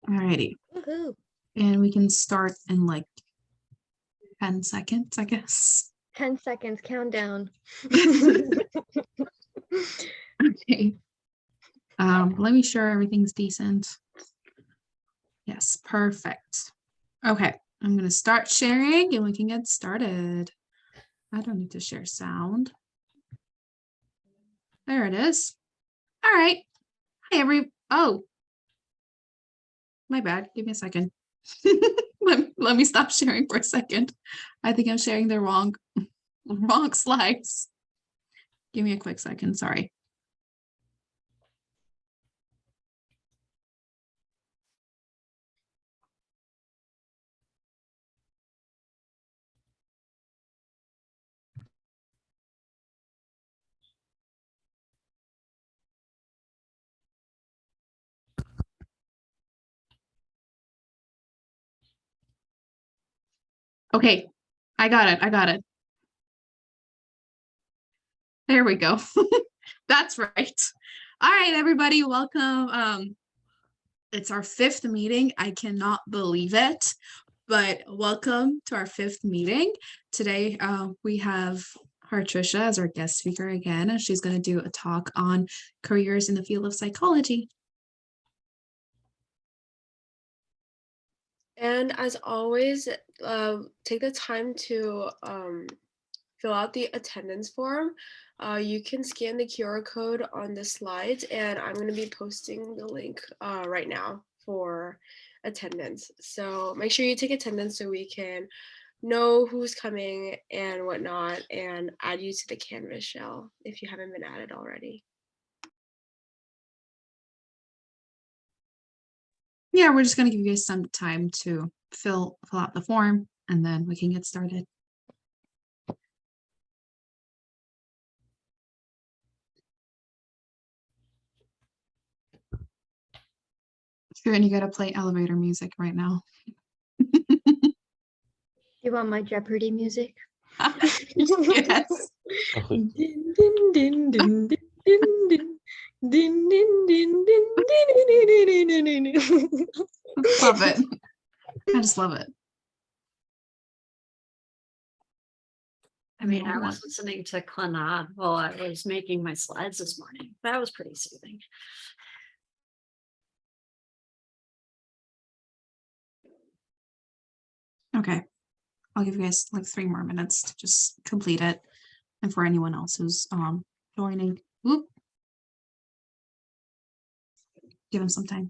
Alrighty. Woohoo. And we can start in like 10 seconds, I guess. 10 seconds countdown. Okay. Let me sure everything's decent. Yes, perfect. Okay, I'm gonna start sharing and we can get started. I don't need to share sound. There it is. All right. Hi, oh, my bad. Give me a second. let me stop sharing for a second. I think I'm sharing the wrong slides. Give me a quick second. Sorry. Okay, I got it. There we go. That's right. All right, everybody, welcome. It's our 5th meeting. I cannot believe it, but welcome to our 5th meeting. Today, we have Hartrisha as our guest speaker again, and she's going to do a talk on careers in the field of psychology. And as always, take the time to fill out the attendance form. You can scan the QR code on the slides, and I'm going to be posting the link right now for attendance. So make sure you take attendance so we can know who's coming and whatnot, and add you to the Canvas shell if you haven't been added already. Yeah, we're just going to give you guys some time to fill out the form, and then we can get started. Sure, and you got to play elevator music right now. You want my Jeopardy music? Yes. Din, din, din, din, din, din, din. Din, din, din, din, din, din, din, din, din. Love it. I just love it. I mean, I was listening to Claremont while I was making my slides this morning. That was pretty soothing. Okay, I'll give you guys like 3 more minutes to just complete it. And for anyone else who's joining, whoop, give them some time.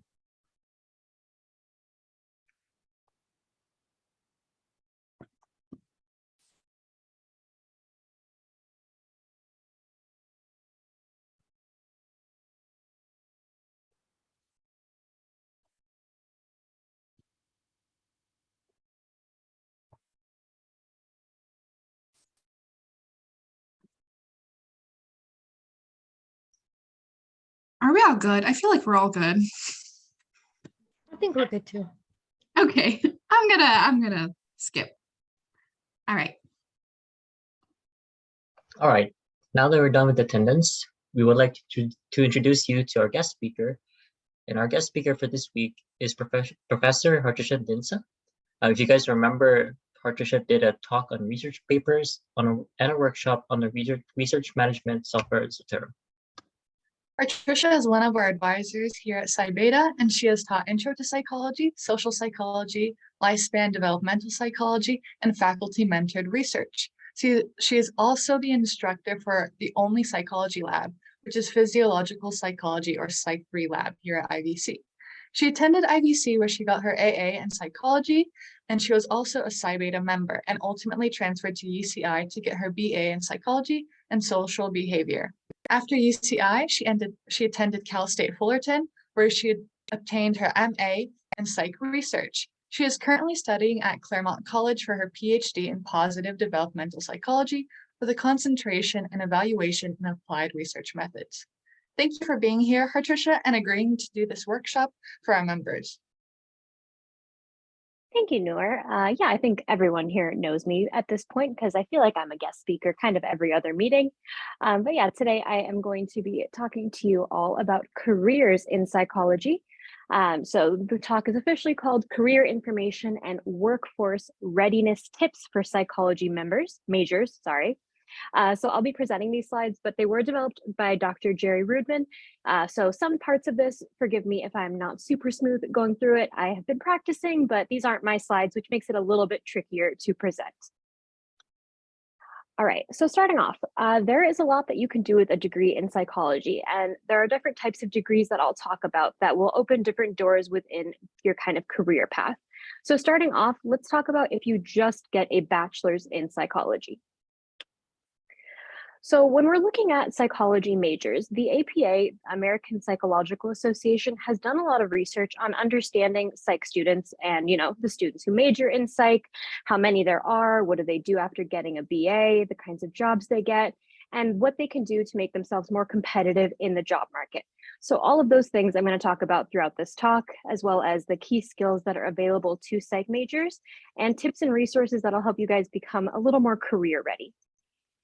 Are we all good? I feel like we're all good. I think we're good too. Okay, I'm gonna skip. All right. All right, now that we're done with attendance, we would like to introduce you to our guest speaker. And our guest speaker for this week is Professor Hartrisha Dhindsa. If you guys remember, Hartrisha did a talk on research papers and a workshop on the research management software, etc. Hartrisha is one of our advisors here at Psi Beta, and she has taught Intro to Psychology, Social Psychology, Lifespan Developmental Psychology, and faculty-mentored research. She is also the instructor for the only psychology lab, which is Physiological Psychology or Psych Lab here at IVC. She attended IVC where she got her AA in psychology, and she was also a Psi Beta member and ultimately transferred to UCI to get her BA in psychology and social behavior. After UCI, she attended Cal State Fullerton, where she obtained her MA in Psych Research. She is currently studying at Claremont College for her Ph.D. in Positive Developmental Psychology with a concentration in evaluation and applied research methods. Thank you for being here, Hartrisha, and agreeing to do this workshop for our members. Thank you, Noor. Yeah, I think everyone here knows me at this point because I feel like I'm a guest speaker kind of every other meeting. But yeah, today I am going to be talking to you all about careers in psychology. So the talk is officially called Career Information and Workforce Readiness Tips for Psychology Majors. So I'll be presenting these slides, but they were developed by Dr. Jerry Rudman. So some parts of this, forgive me if I'm not super smooth going through it. I have been practicing, but these aren't my slides, which makes it a little bit trickier to present. All right, so starting off, there is a lot that you can do with a degree in psychology, and there are different types of degrees that I'll talk about that will open different doors within your kind of career path. So starting off, let's talk about if you just get a bachelor's in psychology. So when we're looking at psychology majors, the APA, American Psychological Association, has done a lot of research on understanding psych students and, the students who major in psych, how many there are, what do they do after getting a BA, the kinds of jobs they get, and what they can do to make themselves more competitive in the job market. So all of those things I'm going to talk about throughout this talk, as well as the key skills that are available to psych majors and tips and resources that'll help you guys become a little more career ready.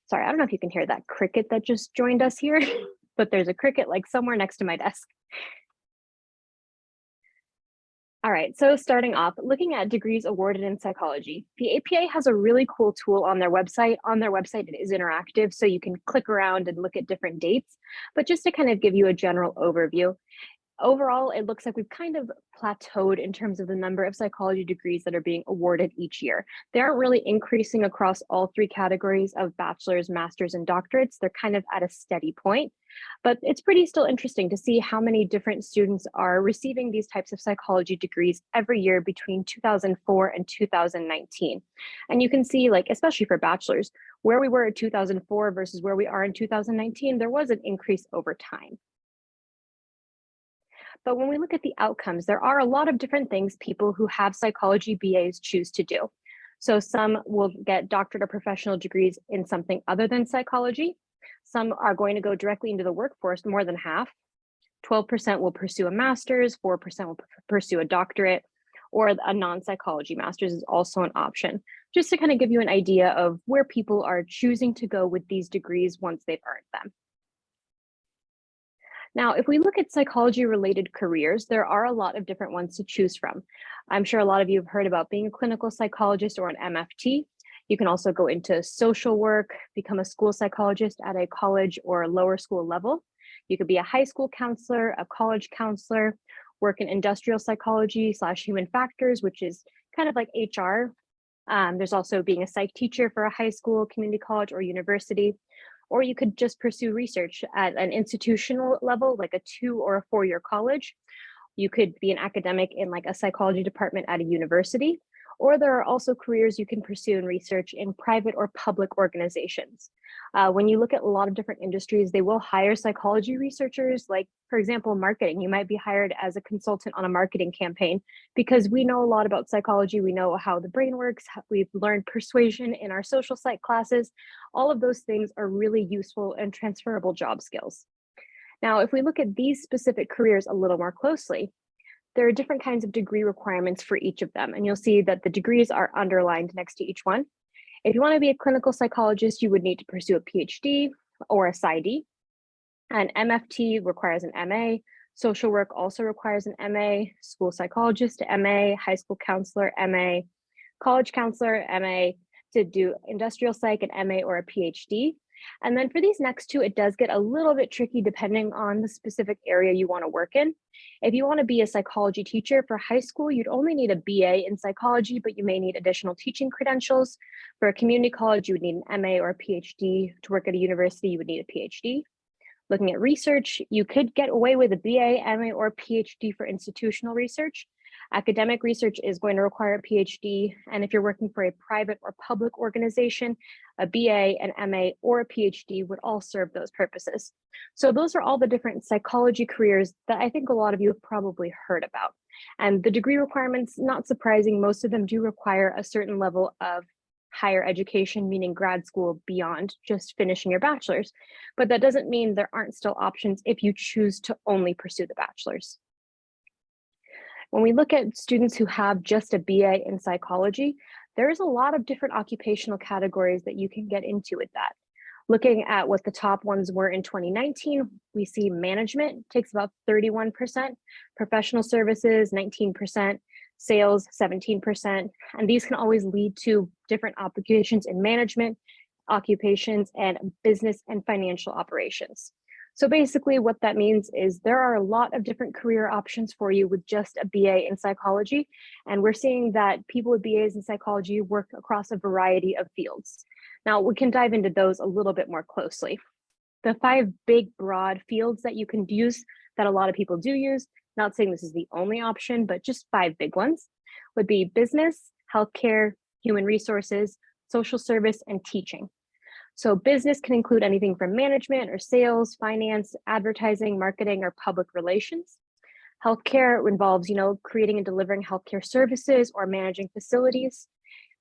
Sorry, I don't know if you can hear that cricket that just joined us here, but there's a cricket like somewhere next to my desk. All right, so starting off, looking at degrees awarded in psychology, the APA has a really cool tool on their website. On their website, it is interactive, so you can click around and look at different dates, but just to kind of give you a general overview, overall, it looks like we've kind of plateaued in terms of the number of psychology degrees that are being awarded each year. They aren't really increasing across all three categories of bachelor's, master's, and doctorates. They're kind of at a steady point, but it's pretty still interesting to see how many different students are receiving these types of psychology degrees every year between 2004 and 2019. And you can see, like, especially for bachelor's, where we were in 2004 versus where we are in 2019, there was an increase over time. But when we look at the outcomes, there are a lot of different things people who have psychology BAs choose to do. So some will get doctorate or professional degrees in something other than psychology. Some are going to go directly into the workforce, more than half. 12% will pursue a master's, 4% will pursue a doctorate, or a non-psychology master's is also an option, just to kind of give you an idea of where people are choosing to go with these degrees once they've earned them. Now, if we look at psychology-related careers, there are a lot of different ones to choose from. I'm sure a lot of you have heard about being a clinical psychologist or an MFT. You can also go into social work, become a school psychologist at a college or lower school level. You could be a high school counselor, a college counselor, work in industrial psychology / human factors, which is kind of like HR. There's also being a psych teacher for a high school, community college, or university. Or you could just pursue research at an institutional level, like a 2 or a 4-year college. You could be an academic in like a psychology department at a university, or there are also careers you can pursue in research in private or public organizations. When you look at a lot of different industries, they will hire psychology researchers, like, for example, marketing. You might be hired as a consultant on a marketing campaign because we know a lot about psychology. We know how the brain works. We've learned persuasion in our social psych classes. All of those things are really useful and transferable job skills. Now, if we look at these specific careers a little more closely, there are different kinds of degree requirements for each of them, and you'll see that the degrees are underlined next to each one. If you want to be a clinical psychologist, you would need to pursue a Ph.D. or a PsyD. An MFT requires an MA. Social work also requires an MA. School psychologist, MA. High school counselor, MA. College counselor, MA. To do industrial psych, an MA or a Ph.D. And then for these next two, it does get a little bit tricky depending on the specific area you want to work in. If you want to be a psychology teacher for high school, you'd only need a BA in psychology, but you may need additional teaching credentials. For a community college, you would need an MA or a PhD. To work at a university, you would need a PhD. Looking at research, you could get away with a BA, MA, or PhD for institutional research. Academic research is going to require a PhD, and if you're working for a private or public organization, a BA, an MA, or a PhD would all serve those purposes. So those are all the different psychology careers that I think a lot of you have probably heard about. And the degree requirements, not surprising, most of them do require a certain level of higher education, meaning grad school beyond just finishing your bachelor's. But that doesn't mean there aren't still options if you choose to only pursue the bachelor's. When we look at students who have just a BA in psychology, there's a lot of different occupational categories that you can get into with that. Looking at what the top ones were in 2019, we see management takes about 31%, professional services 19%, sales 17%, and these can always lead to different occupations in management, occupations, and business and financial operations. So basically what that means is there are a lot of different career options for you with just a BA in psychology, and we're seeing that people with BAs in psychology work across a variety of fields. Now, we can dive into those a little bit more closely. The 5 big, broad fields that you can use that a lot of people do use, not saying this is the only option, but just 5 big ones, would be business, healthcare, human resources, social service, and teaching. So business can include anything from management or sales, finance, advertising, marketing, or public relations. Healthcare involves, creating and delivering healthcare services or managing facilities.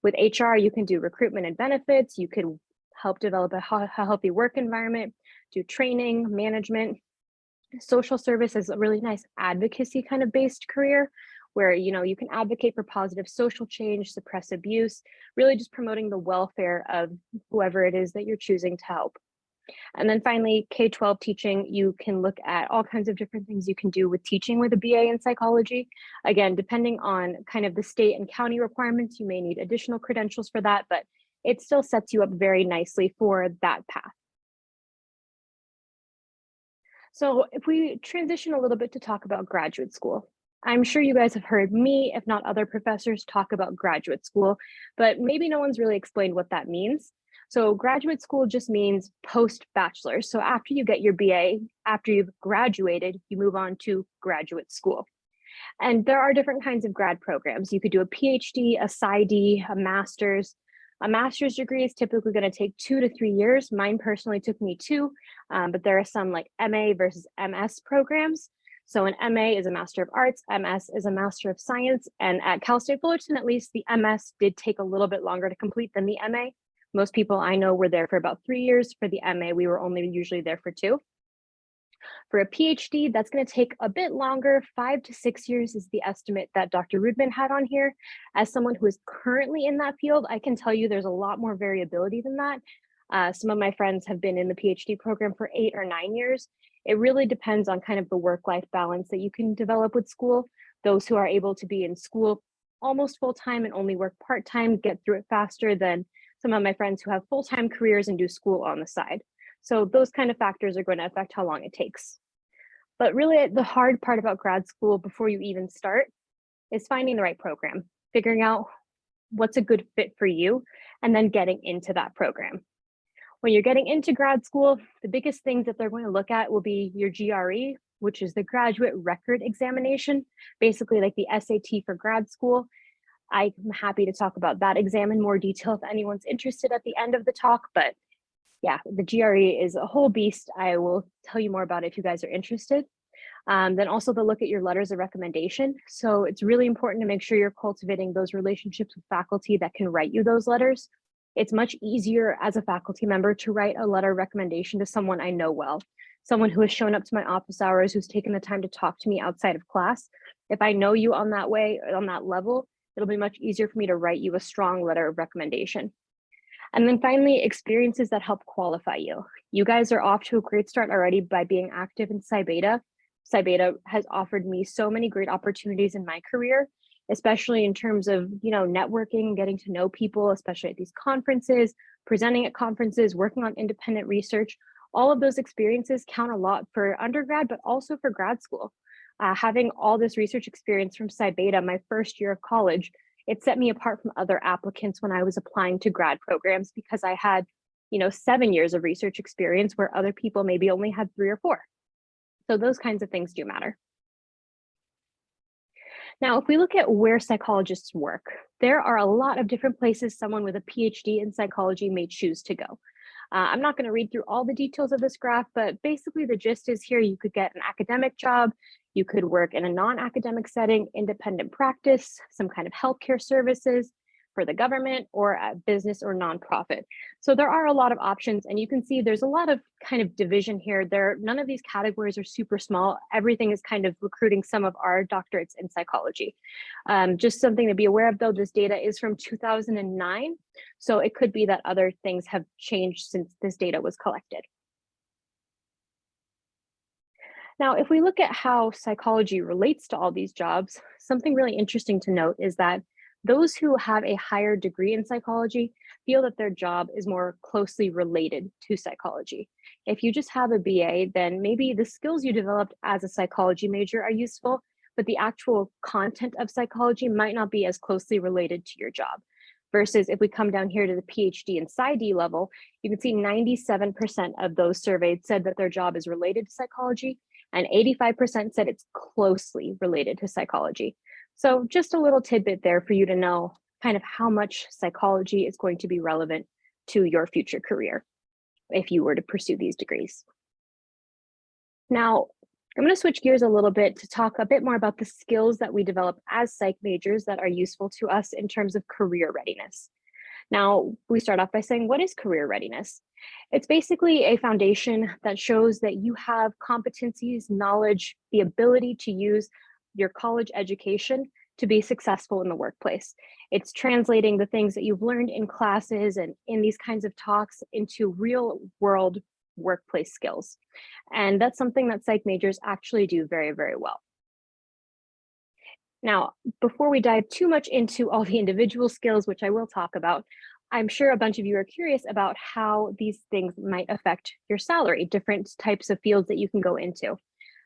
With HR, you can do recruitment and benefits. You could help develop a healthy work environment, do training, management. Social service is a really nice advocacy kind of based career where, you can advocate for positive social change, suppress abuse, really just promoting the welfare of whoever it is that you're choosing to help. And then finally, K-12 teaching, you can look at all kinds of different things you can do with teaching with a BA in psychology. Again, depending on kind of the state and county requirements, you may need additional credentials for that, but it still sets you up very nicely for that path. So if we transition a little bit to talk about graduate school, I'm sure you guys have heard me, if not other professors, talk about graduate school, but maybe no one's really explained what that means. So graduate school just means post-bachelor's. So after you get your BA, after you've graduated, you move on to graduate school. And there are different kinds of grad programs. You could do a PhD, a PsyD, a master's. A master's degree is typically going to take 2 to 3 years. Mine personally took me 2, but there are some like MA versus MS programs. So an MA is a Master of Arts, MS is a Master of Science, and at Cal State Fullerton, at least, the MS did take a little bit longer to complete than the MA. Most people I know were there for about 3 years. For the MA, we were only usually there for 2. For a PhD, that's going to take a bit longer. 5 to 6 years is the estimate that Dr. Rudman had on here. As someone who is currently in that field, I can tell you there's a lot more variability than that. Some of my friends have been in the PhD program for 8 or 9 years. It really depends on kind of the work-life balance that you can develop with school. Those who are able to be in school almost full-time and only work part-time get through it faster than some of my friends who have full-time careers and do school on the side. So those kind of factors are going to affect how long it takes. But really the hard part about grad school before you even start is finding the right program, figuring out what's a good fit for you, and then getting into that program. When you're getting into grad school, the biggest things that they're going to look at will be your GRE, which is the graduate record examination, basically like the SAT for grad school. I'm happy to talk about that exam in more detail if anyone's interested at the end of the talk, but yeah, the GRE is a whole beast. I will tell you more about it if you guys are interested. Then also they'll look at your letters of recommendation. So it's really important to make sure you're cultivating those relationships with faculty that can write you those letters. It's much easier as a faculty member to write a letter of recommendation to someone I know well, someone who has shown up to my office hours, who's taken the time to talk to me outside of class. If I know you on that way, on that level, it'll be much easier for me to write you a strong letter of recommendation. And then finally, experiences that help qualify you. You guys are off to a great start already by being active in Psi Beta. Psi Beta has offered me so many great opportunities in my career, especially in terms of, networking, getting to know people, especially at these conferences, presenting at conferences, working on independent research. All of those experiences count a lot for undergrad, but also for grad school. Having all this research experience from Psi Beta my first year of college, it set me apart from other applicants when I was applying to grad programs because I had, 7 years of research experience where other people maybe only had 3 or 4. So those kinds of things do matter. Now, if we look at where psychologists work, there are a lot of different places someone with a PhD in psychology may choose to go. I'm not going to read through all the details of this graph, but basically the gist is here you could get an academic job, you could work in a non-academic setting, independent practice, some kind of healthcare services, for the government, or a business or nonprofit. So there are a lot of options, and you can see there's a lot of kind of division here. None of these categories are super small. Everything is kind of recruiting some of our doctorates in psychology. Just something to be aware of though, this data is from 2009. So it could be that other things have changed since this data was collected. Now, if we look at how psychology relates to all these jobs, something really interesting to note is that those who have a higher degree in psychology feel that their job is more closely related to psychology. If you just have a BA, then maybe the skills you developed as a psychology major are useful, but the actual content of psychology might not be as closely related to your job. Versus if we come down here to the PhD and Psi level, you can see 97% of those surveyed said that their job is related to psychology, and 85% said it's closely related to psychology. So just a little tidbit there for you to know kind of how much psychology is going to be relevant to your future career if you were to pursue these degrees. Now, I'm going to switch gears a little bit to talk a bit more about the skills that we develop as psych majors that are useful to us in terms of career readiness. Now, we start off by saying, what is career readiness? It's basically a foundation that shows that you have competencies, knowledge, the ability to use your college education to be successful in the workplace. It's translating the things that you've learned in classes and in these kinds of talks into real world workplace skills. And that's something that psych majors actually do very, very well. Now, before we dive too much into all the individual skills, which I will talk about, I'm sure a bunch of you are curious about how these things might affect your salary, different types of fields that you can go into.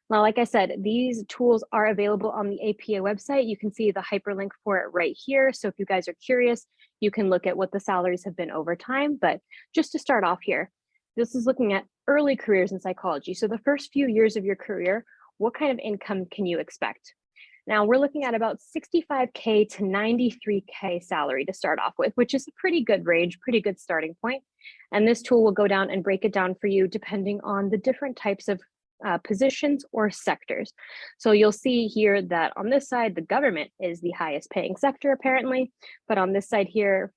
Well, like I said, these tools are available on the APA website. You can see the hyperlink for it right here. So if you guys are curious, you can look at what the salaries have been over time. But just to start off here, this is looking at early careers in psychology. So the first few years of your career, what kind of income can you expect? Now we're looking at about 65K to 93K salary to start off with, which is a pretty good range, pretty good starting point. And this tool will go down and break it down for you depending on the different types of positions or sectors. So you'll see here that on this side, the government is the highest paying sector apparently, but on this side here,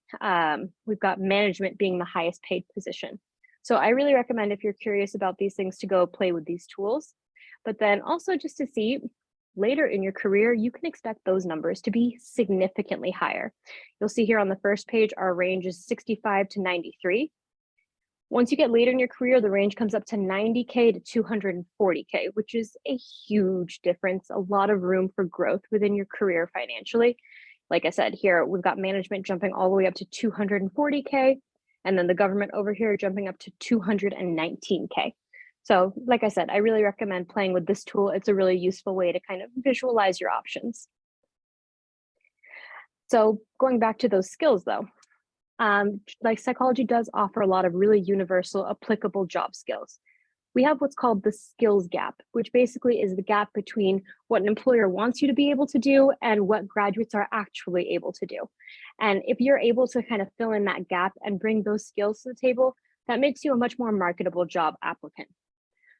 we've got management being the highest paid position. So I really recommend if you're curious about these things to go play with these tools, but then also just to see later in your career, you can expect those numbers to be significantly higher. You'll see here on the first page, our range is 65 to 93. Once you get later in your career, the range comes up to 90K to 240K, which is a huge difference, a lot of room for growth within your career financially. Like I said, here we've got management jumping all the way up to 240K, and then the government over here jumping up to 219K. So like I said, I really recommend playing with this tool. It's a really useful way to kind of visualize your options. So going back to those skills though, like psychology does offer a lot of really universal applicable job skills. We have what's called the skills gap, which basically is the gap between what an employer wants you to be able to do and what graduates are actually able to do. And if you're able to kind of fill in that gap and bring those skills to the table, that makes you a much more marketable job applicant.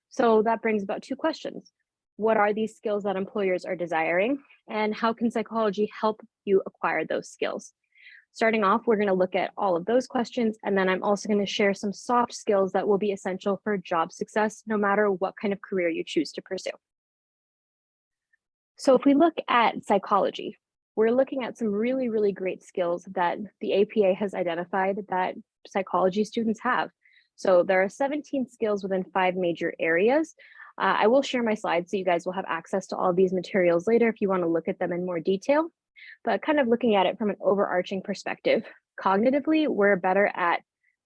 So that brings about two questions. What are these skills that employers are desiring? And how can psychology help you acquire those skills? Starting off, we're going to look at all of those questions, and then I'm also going to share some soft skills that will be essential for job success, no matter what kind of career you choose to pursue. So if we look at psychology, we're looking at some really, really great skills that the APA has identified that psychology students have. So there are 17 skills within 5 major areas. I will share my slides so you guys will have access to all of these materials later if you want to look at them in more detail. But kind of looking at it from an overarching perspective, cognitively, we're better at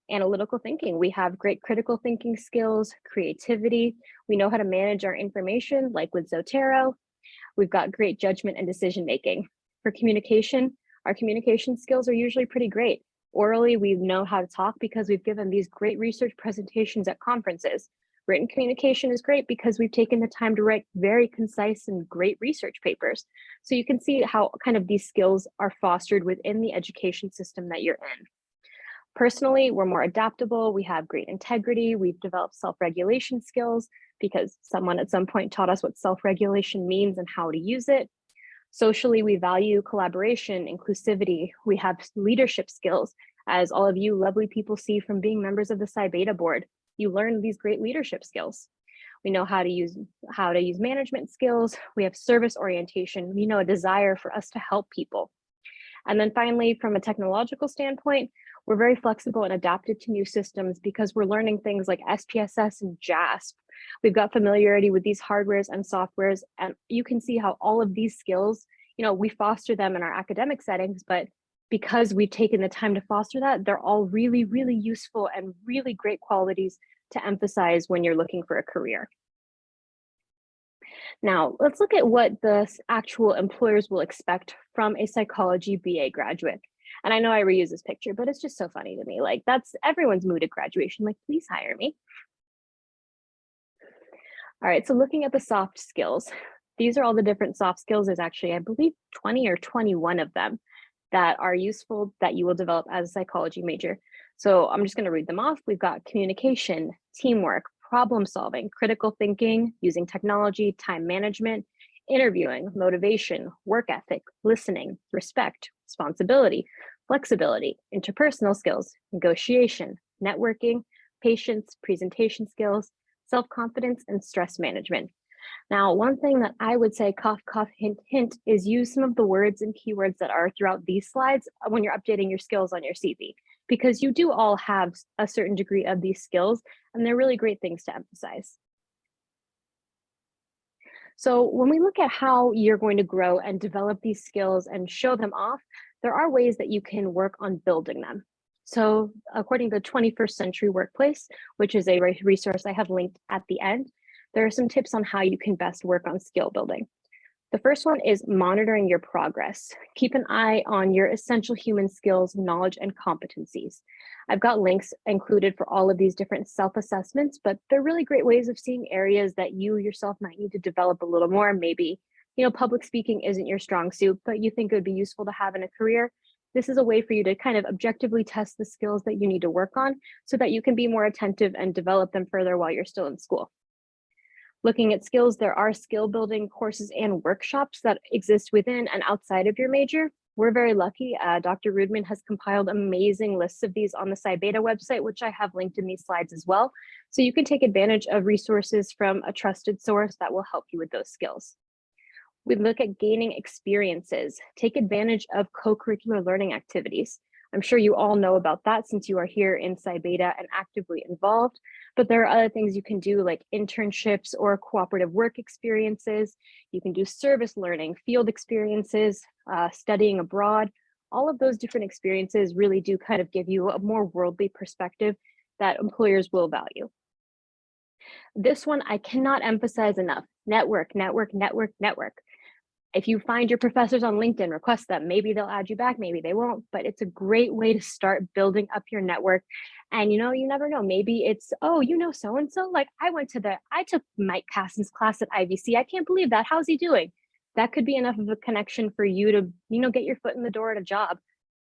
analytical thinking. We have great critical thinking skills, creativity. We know how to manage our information, like with Zotero. We've got great judgment and decision making. For communication, our communication skills are usually pretty great. Orally, we know how to talk because we've given these great research presentations at conferences. Written communication is great because we've taken the time to write very concise and great research papers. So you can see how kind of these skills are fostered within the education system that you're in. Personally, we're more adaptable. We have great integrity. We've developed self-regulation skills because someone at some point taught us what self-regulation means and how to use it. Socially, we value collaboration, inclusivity. We have leadership skills, as all of you lovely people see from being members of the Psi Beta board. You learn these great leadership skills. We know how to use management skills. We have service orientation. We know a desire for us to help people. And then finally, from a technological standpoint, we're very flexible and adapted to new systems because we're learning things like SPSS and JASP. We've got familiarity with these hardwares and softwares, and you can see how all of these skills, we foster them in our academic settings, but because we've taken the time to foster that, they're all really, really useful and really great qualities to emphasize when you're looking for a career. Now, let's look at what the actual employers will expect from a psychology BA graduate. And I know I reuse this picture, but it's just so funny to me. Like, that's everyone's mood at graduation. Like, please hire me. All right, so looking at the soft skills, these are all the different soft skills. There's actually, I believe, 20 or 21 of them that are useful that you will develop as a psychology major. So I'm just going to read them off. We've got communication, teamwork, problem solving, critical thinking, using technology, time management, interviewing, motivation, work ethic, listening, respect, responsibility, flexibility, interpersonal skills, negotiation, networking, patience, presentation skills, self-confidence, and stress management. Now, one thing that I would say, cough, cough, hint, hint, is use some of the words and keywords that are throughout these slides when you're updating your skills on your CV, because you do all have a certain degree of these skills, and they're really great things to emphasize. So when we look at how you're going to grow and develop these skills and show them off, there are ways that you can work on building them. So according to the 21st Century Workplace, which is a resource I have linked at the end, there are some tips on how you can best work on skill building. The first one is monitoring your progress. Keep an eye on your essential human skills, knowledge, and competencies. I've got links included for all of these different self-assessments, but they're really great ways of seeing areas that you yourself might need to develop a little more. Maybe, public speaking isn't your strong suit, but you think it would be useful to have in a career. This is a way for you to kind of objectively test the skills that you need to work on so that you can be more attentive and develop them further while you're still in school. Looking at skills, there are skill building courses and workshops that exist within and outside of your major. We're very lucky. Dr. Rudman has compiled amazing lists of these on the Psi Beta website, which I have linked in these slides as well. So you can take advantage of resources from a trusted source that will help you with those skills. We look at gaining experiences. Take advantage of co-curricular learning activities. I'm sure you all know about that since you are here in Psi Beta and actively involved, but there are other things you can do like internships or cooperative work experiences. You can do service learning, field experiences, studying abroad. All of those different experiences really do kind of give you a more worldly perspective that employers will value. This one I cannot emphasize enough. Network, network, network, network. If you find your professors on LinkedIn, request them. Maybe they'll add you back, maybe they won't, but it's a great way to start building up your network. And you never know, maybe it's, oh, so-and-so, like I took Mike Cassin's class at IVC. I can't believe that. How's he doing? That could be enough of a connection for you to, get your foot in the door at a job.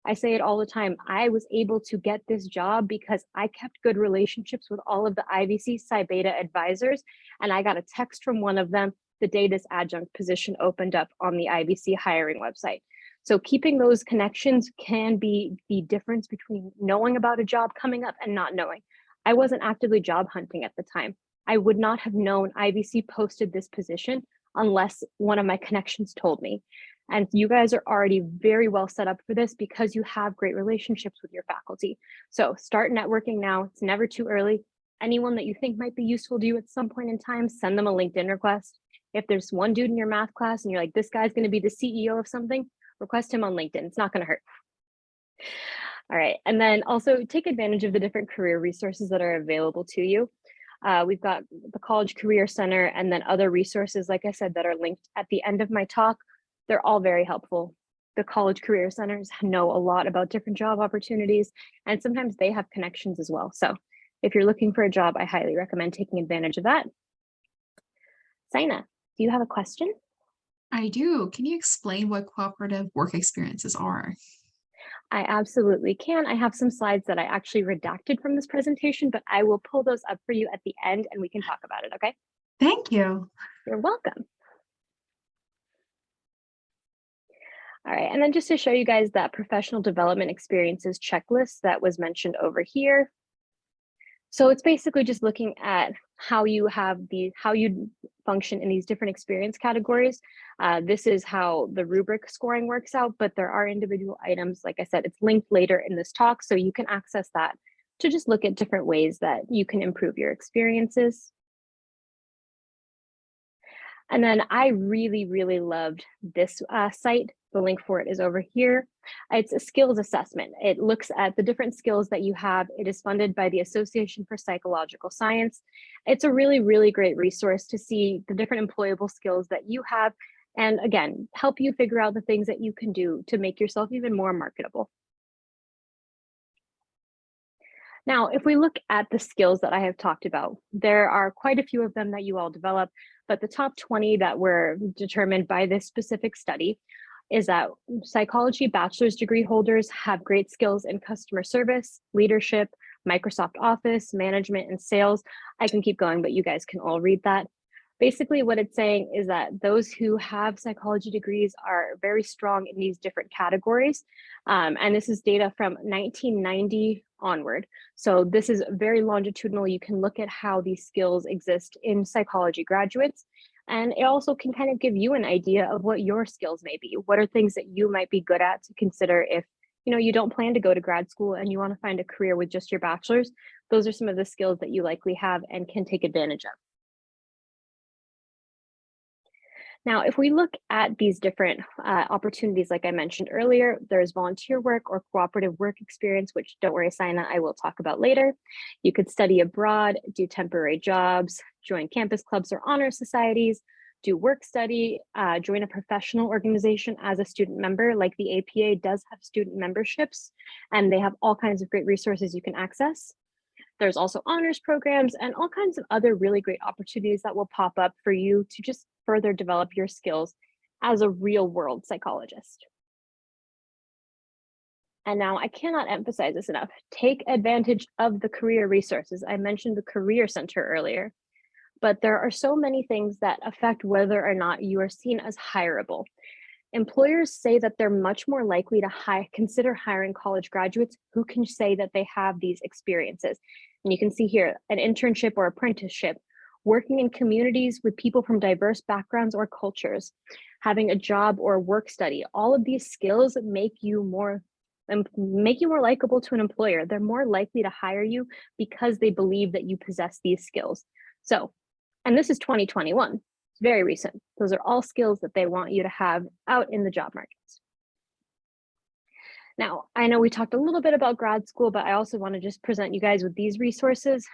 I say it all the time. I was able to get this job because I kept good relationships with all of the IVC Psi Beta advisors. And I got a text from one of them the day this adjunct position opened up on the IVC hiring website. So keeping those connections can be the difference between knowing about a job coming up and not knowing. I wasn't actively job hunting at the time. I would not have known IVC posted this position unless one of my connections told me. And you guys are already very well set up for this because you have great relationships with your faculty. So start networking now. It's never too early. Anyone that you think might be useful to you at some point in time, send them a LinkedIn request. If there's one dude in your math class and you're like, this guy's going to be the CEO of something, request him on LinkedIn. It's not going to hurt. All right. And then also take advantage of the different career resources that are available to you. We've got the College Career Center and then other resources, like I said, that are linked at the end of my talk. They're all very helpful. The College Career Centers know a lot about different job opportunities, and sometimes they have connections as well. So if you're looking for a job, I highly recommend taking advantage of that. Saina, do you have a question? I do. Can you explain what cooperative work experiences are? I absolutely can. I have some slides that I actually redacted from this presentation, but I will pull those up for you at the end and we can talk about it, okay? Thank you. You're welcome. All right, and then just to show you guys that professional development experiences checklist that was mentioned over here. So it's basically just looking at how you function in these different experience categories. This is how the rubric scoring works out, but there are individual items. Like I said, it's linked later in this talk, so you can access that to just look at different ways that you can improve your experiences. And then I really, really loved this site. The link for it is over here. It's a skills assessment. It looks at the different skills that you have. It is funded by the Association for Psychological Science. It's a really, really great resource to see the different employable skills that you have. And again, help you figure out the things that you can do to make yourself even more marketable. Now, if we look at the skills that I have talked about, there are quite a few of them that you all develop, but the top 20 that were determined by this specific study is that psychology bachelor's degree holders have great skills in customer service, leadership, Microsoft Office, management, and sales. I can keep going, but you guys can all read that. Basically, what it's saying is that those who have psychology degrees are very strong in these different categories. And this is data from 1990 onward. So this is very longitudinal. You can look at how these skills exist in psychology graduates. And it also can kind of give you an idea of what your skills may be. What are things that you might be good at to consider if you don't plan to go to grad school and you want to find a career with just your bachelor's. Those are some of the skills that you likely have and can take advantage of. Now, if we look at these different opportunities, like I mentioned earlier, there's volunteer work or cooperative work experience, which don't worry, Sina, I will talk about later. You could study abroad, do temporary jobs, join campus clubs or honor societies, do work study, join a professional organization as a student member, like the APA does have student memberships, and they have all kinds of great resources you can access. There's also honors programs and all kinds of other really great opportunities that will pop up for you to just further develop your skills as a real world psychologist. And now I cannot emphasize this enough. Take advantage of the career resources. I mentioned the Career Center earlier, but there are so many things that affect whether or not you are seen as hireable. Employers say that they're much more likely to consider hiring college graduates who can say that they have these experiences. And you can see here an internship or apprenticeship, working in communities with people from diverse backgrounds or cultures, having a job or work study. All of these skills make you more likable to an employer. They're more likely to hire you because they believe that you possess these skills. So, and this is 2021. It's very recent. Those are all skills that they want you to have out in the job markets. Now, I know we talked a little bit about grad school, but I also want to just present you guys with these resources.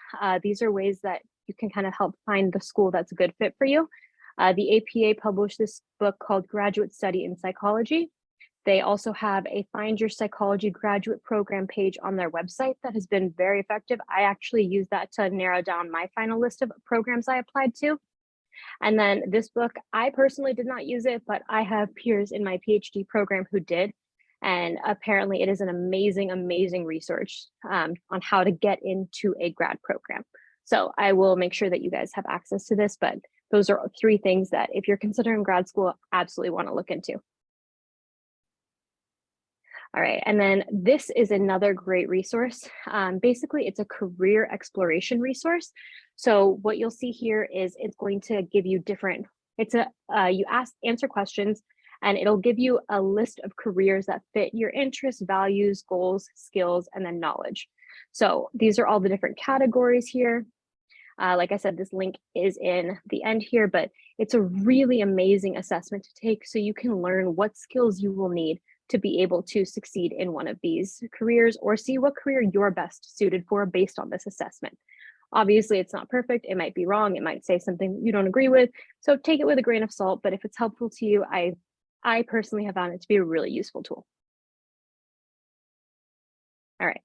These are ways that you can kind of help find the school that's a good fit for you. The APA published this book called Graduate Study in Psychology. They also have a Find Your Psychology graduate program page on their website that has been very effective. I actually used that to narrow down my final list of programs I applied to. And then this book, I personally did not use it, but I have peers in my PhD program who did. And apparently it is an amazing, amazing resource on how to get into a grad program. So I will make sure that you guys have access to this, but those are 3 things that if you're considering grad school, absolutely want to look into. All right, and then this is another great resource. Basically, it's a career exploration resource. So what you'll see here is it's going to give you you answer questions, and it'll give you a list of careers that fit your interests, values, goals, skills, and then knowledge. So these are all the different categories here. Like I said, this link is in the end here, but it's a really amazing assessment to take so you can learn what skills you will need to be able to succeed in one of these careers or see what career you're best suited for based on this assessment. Obviously, it's not perfect. It might be wrong. It might say something you don't agree with. So take it with a grain of salt. But if it's helpful to you, I personally have found it to be a really useful tool. All right.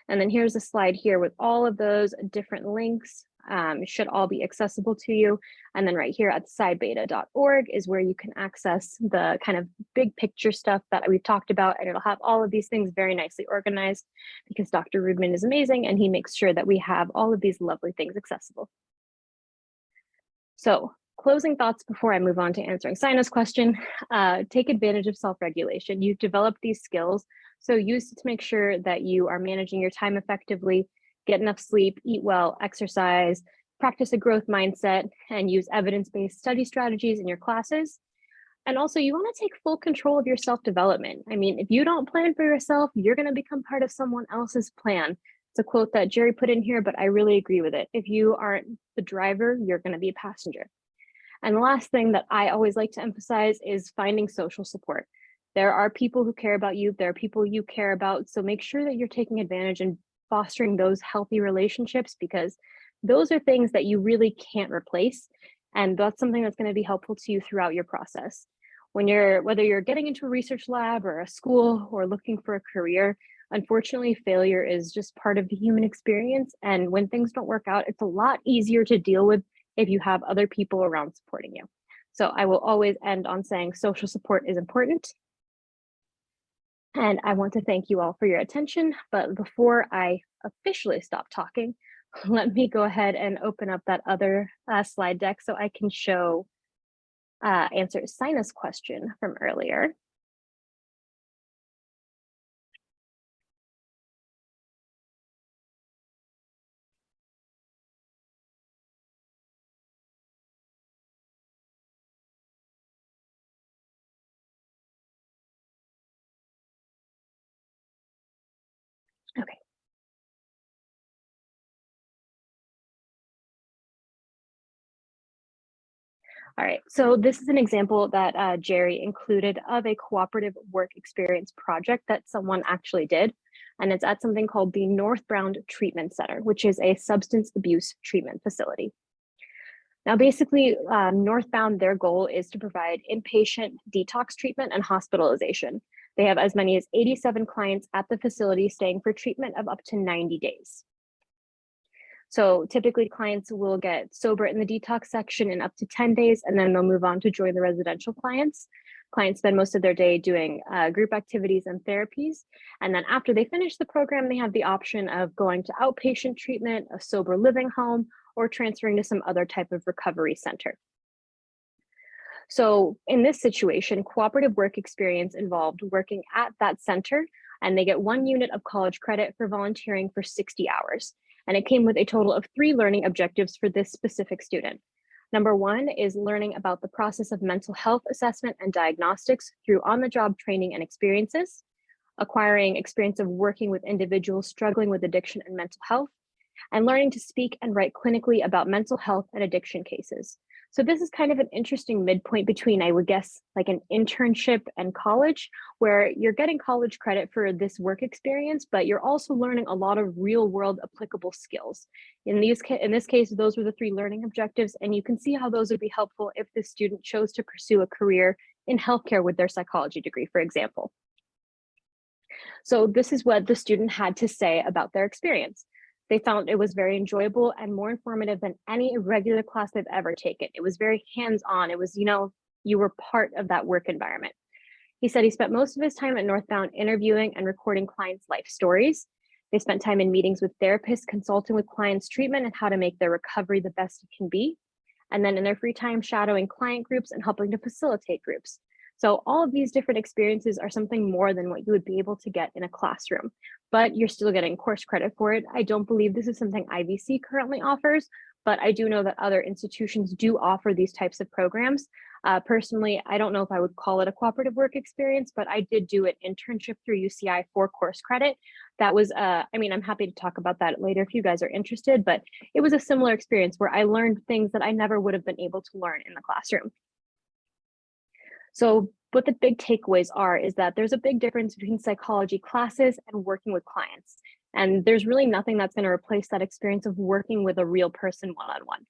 And then here's a slide here with all of those different links. It should all be accessible to you. And then right here at psybeta.org is where you can access the kind of big picture stuff that we've talked about. And it'll have all of these things very nicely organized because Dr. Rudman is amazing and he makes sure that we have all of these lovely things accessible. So closing thoughts before I move on to answering Sina's question. Take advantage of self-regulation. You've developed these skills, so use it to make sure that you are managing your time effectively, get enough sleep, eat well, exercise, practice a growth mindset, and use evidence-based study strategies in your classes. And also, you want to take full control of your self-development. I mean, if you don't plan for yourself, you're going to become part of someone else's plan. It's a quote that Jerry put in here, but I really agree with it. If you aren't the driver, you're going to be a passenger. And the last thing that I always like to emphasize is finding social support. There are people who care about you. There are people you care about. So make sure that you're taking advantage and fostering those healthy relationships, because those are things that you really can't replace. And that's something that's going to be helpful to you throughout your process. Whether you're getting into a research lab or a school or looking for a career, unfortunately, failure is just part of the human experience. And when things don't work out, it's a lot easier to deal with if you have other people around supporting you. So I will always end on saying social support is important. And I want to thank you all for your attention. But before I officially stop talking, let me go ahead and open up that other slide deck so I can answer Sina's question from earlier. Okay. All right, so this is an example that Jerry included of a cooperative work experience project that someone actually did. And it's at something called the Northbound Treatment Center, which is a substance abuse treatment facility. Now, basically, Northbound, their goal is to provide inpatient detox treatment and hospitalization. They have as many as 87 clients at the facility staying for treatment of up to 90 days. So typically clients will get sober in the detox section in up to 10 days, and then they'll move on to join the residential clients. Clients spend most of their day doing group activities and therapies. And then after they finish the program, they have the option of going to outpatient treatment, a sober living home, or transferring to some other type of recovery center. So in this situation, cooperative work experience involved working at that center, and they get 1 unit of college credit for volunteering for 60 hours. And it came with a total of 3 learning objectives for this specific student. Number 1 is learning about the process of mental health assessment and diagnostics through on-the-job training and experiences, acquiring experience of working with individuals struggling with addiction and mental health, and learning to speak and write clinically about mental health and addiction cases. So this is kind of an interesting midpoint between, I would guess, like an internship and college, where you're getting college credit for this work experience, but you're also learning a lot of real world applicable skills. In this case, those were the 3 learning objectives, and you can see how those would be helpful if the student chose to pursue a career in healthcare with their psychology degree, for example. So this is what the student had to say about their experience. They found it was very enjoyable and more informative than any regular class they've ever taken. It was very hands-on. It was, you were part of that work environment. He said he spent most of his time at Northbound interviewing and recording clients' life stories. They spent time in meetings with therapists, consulting with clients' treatment and how to make their recovery the best it can be. And then in their free time, shadowing client groups and helping to facilitate groups. So all of these different experiences are something more than what you would be able to get in a classroom, but you're still getting course credit for it. I don't believe this is something IVC currently offers, but I do know that other institutions do offer these types of programs. Personally, I don't know if I would call it a cooperative work experience, but I did do an internship through UCI for course credit. That was, I'm happy to talk about that later if you guys are interested, but it was a similar experience where I learned things that I never would have been able to learn in the classroom. So what the big takeaways are is that there's a big difference between psychology classes and working with clients. And there's really nothing that's going to replace that experience of working with a real person one-on-one.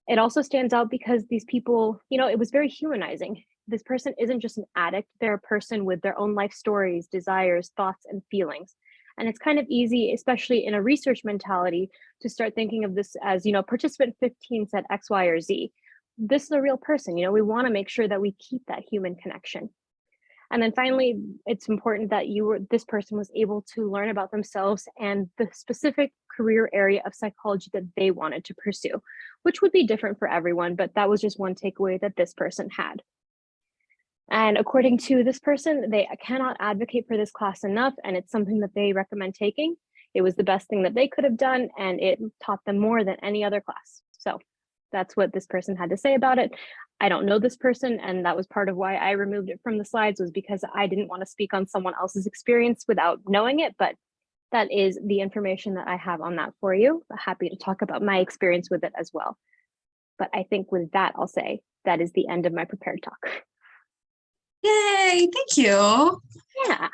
It also stands out because these people, it was very humanizing. This person isn't just an addict, they're a person with their own life stories, desires, thoughts, and feelings. And it's kind of easy, especially in a research mentality, to start thinking of this as, participant 15 said X, Y, or Z. This is a real person, we want to make sure that we keep that human connection. And then finally, it's important that this person was able to learn about themselves and the specific career area of psychology that they wanted to pursue, which would be different for everyone, but that was just one takeaway that this person had. And according to this person, they cannot advocate for this class enough, and it's something that they recommend taking. It was the best thing that they could have done, and it taught them more than any other class. So that's what this person had to say about it. I don't know this person, and that was part of why I removed it from the slides, was because I didn't want to speak on someone else's experience without knowing it, but that is the information that I have on that for you. I'm happy to talk about my experience with it as well. But I think with that, I'll say that is the end of my prepared talk. Yay, thank you. Yeah.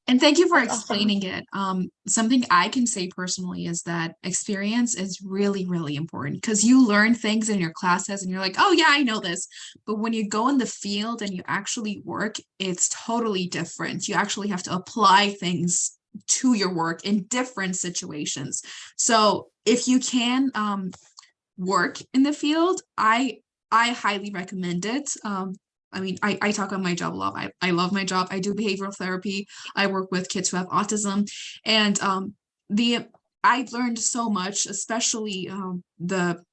And thank you for That's awesome. explaining it. Something I can say personally is that experience is really, really important, because you learn things in your classes and you're like, oh yeah, I know this. But when you go in the field and you actually work, it's totally different. You actually have to apply things to your work in different situations. So if you can work in the field, I highly recommend it. I mean, I talk about my job a lot. I love my job. I do behavioral therapy. I work with kids who have autism, and I've learned so much, especially in the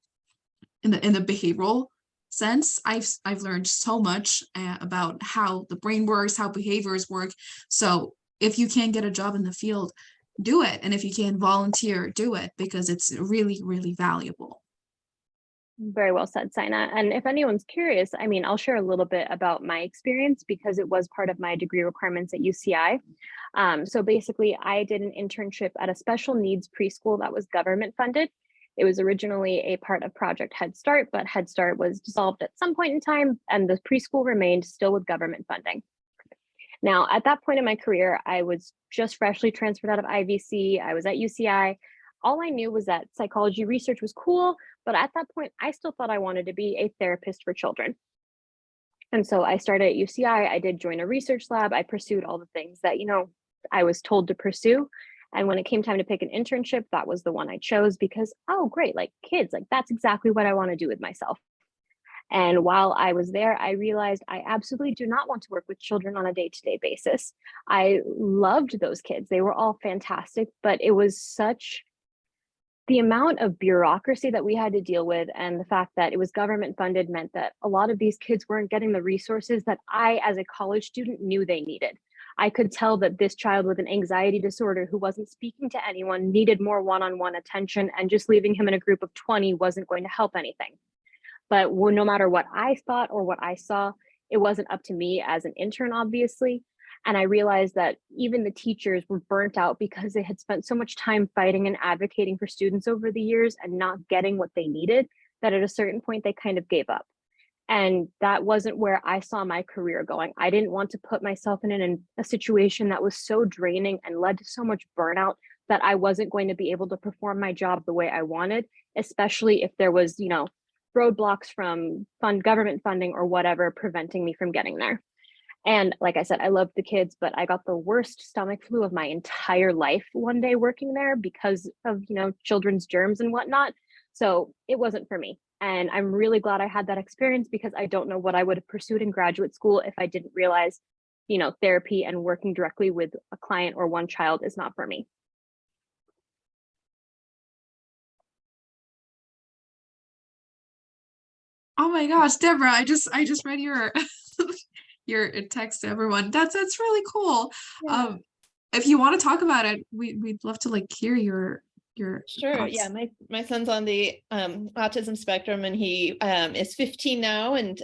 behavioral sense. I've learned so much about how the brain works, how behaviors work. So if you can get a job in the field, do it, and if you can volunteer, do it, because it's really, really valuable. Very well said, Saina. And if anyone's curious, I mean, I'll share a little bit about my experience because it was part of my degree requirements at UCI. So basically, I did an internship at a special needs preschool that was government funded. It was originally a part of Project Head Start, but Head Start was dissolved at some point in time, and the preschool remained still with government funding. Now, at that point in my career, I was just freshly transferred out of IVC. I was at UCI. All I knew was that psychology research was cool, but at that point, I still thought I wanted to be a therapist for children. And so I started at UCI. I did join a research lab. I pursued all the things that, I was told to pursue. And when it came time to pick an internship, that was the one I chose because, oh, great, like kids, like that's exactly what I want to do with myself. And while I was there, I realized I absolutely do not want to work with children on a day-to-day basis. I loved those kids. They were all fantastic, but it was such the amount of bureaucracy that we had to deal with, and the fact that it was government funded meant that a lot of these kids weren't getting the resources that I, as a college student, knew they needed. I could tell that this child with an anxiety disorder who wasn't speaking to anyone needed more one-on-one attention, and just leaving him in a group of 20 wasn't going to help anything. But no matter what I thought or what I saw, it wasn't up to me as an intern, obviously. And I realized that even the teachers were burnt out because they had spent so much time fighting and advocating for students over the years and not getting what they needed, that at a certain point they kind of gave up. And that wasn't where I saw my career going. I didn't want to put myself in a situation that was so draining and led to so much burnout that I wasn't going to be able to perform my job the way I wanted, especially if there was, roadblocks from government funding or whatever preventing me from getting there. And like I said, I loved the kids, but I got the worst stomach flu of my entire life one day working there because of, children's germs and whatnot. So it wasn't for me. And I'm really glad I had that experience because I don't know what I would have pursued in graduate school if I didn't realize, therapy and working directly with a client or one child is not for me. Oh my gosh, Deborah, I just read your your text to everyone. That's really cool. Yeah. If you want to talk about it, we'd love to hear your Sure. thoughts. Yeah, my son's on the autism spectrum, and he is 15 now, and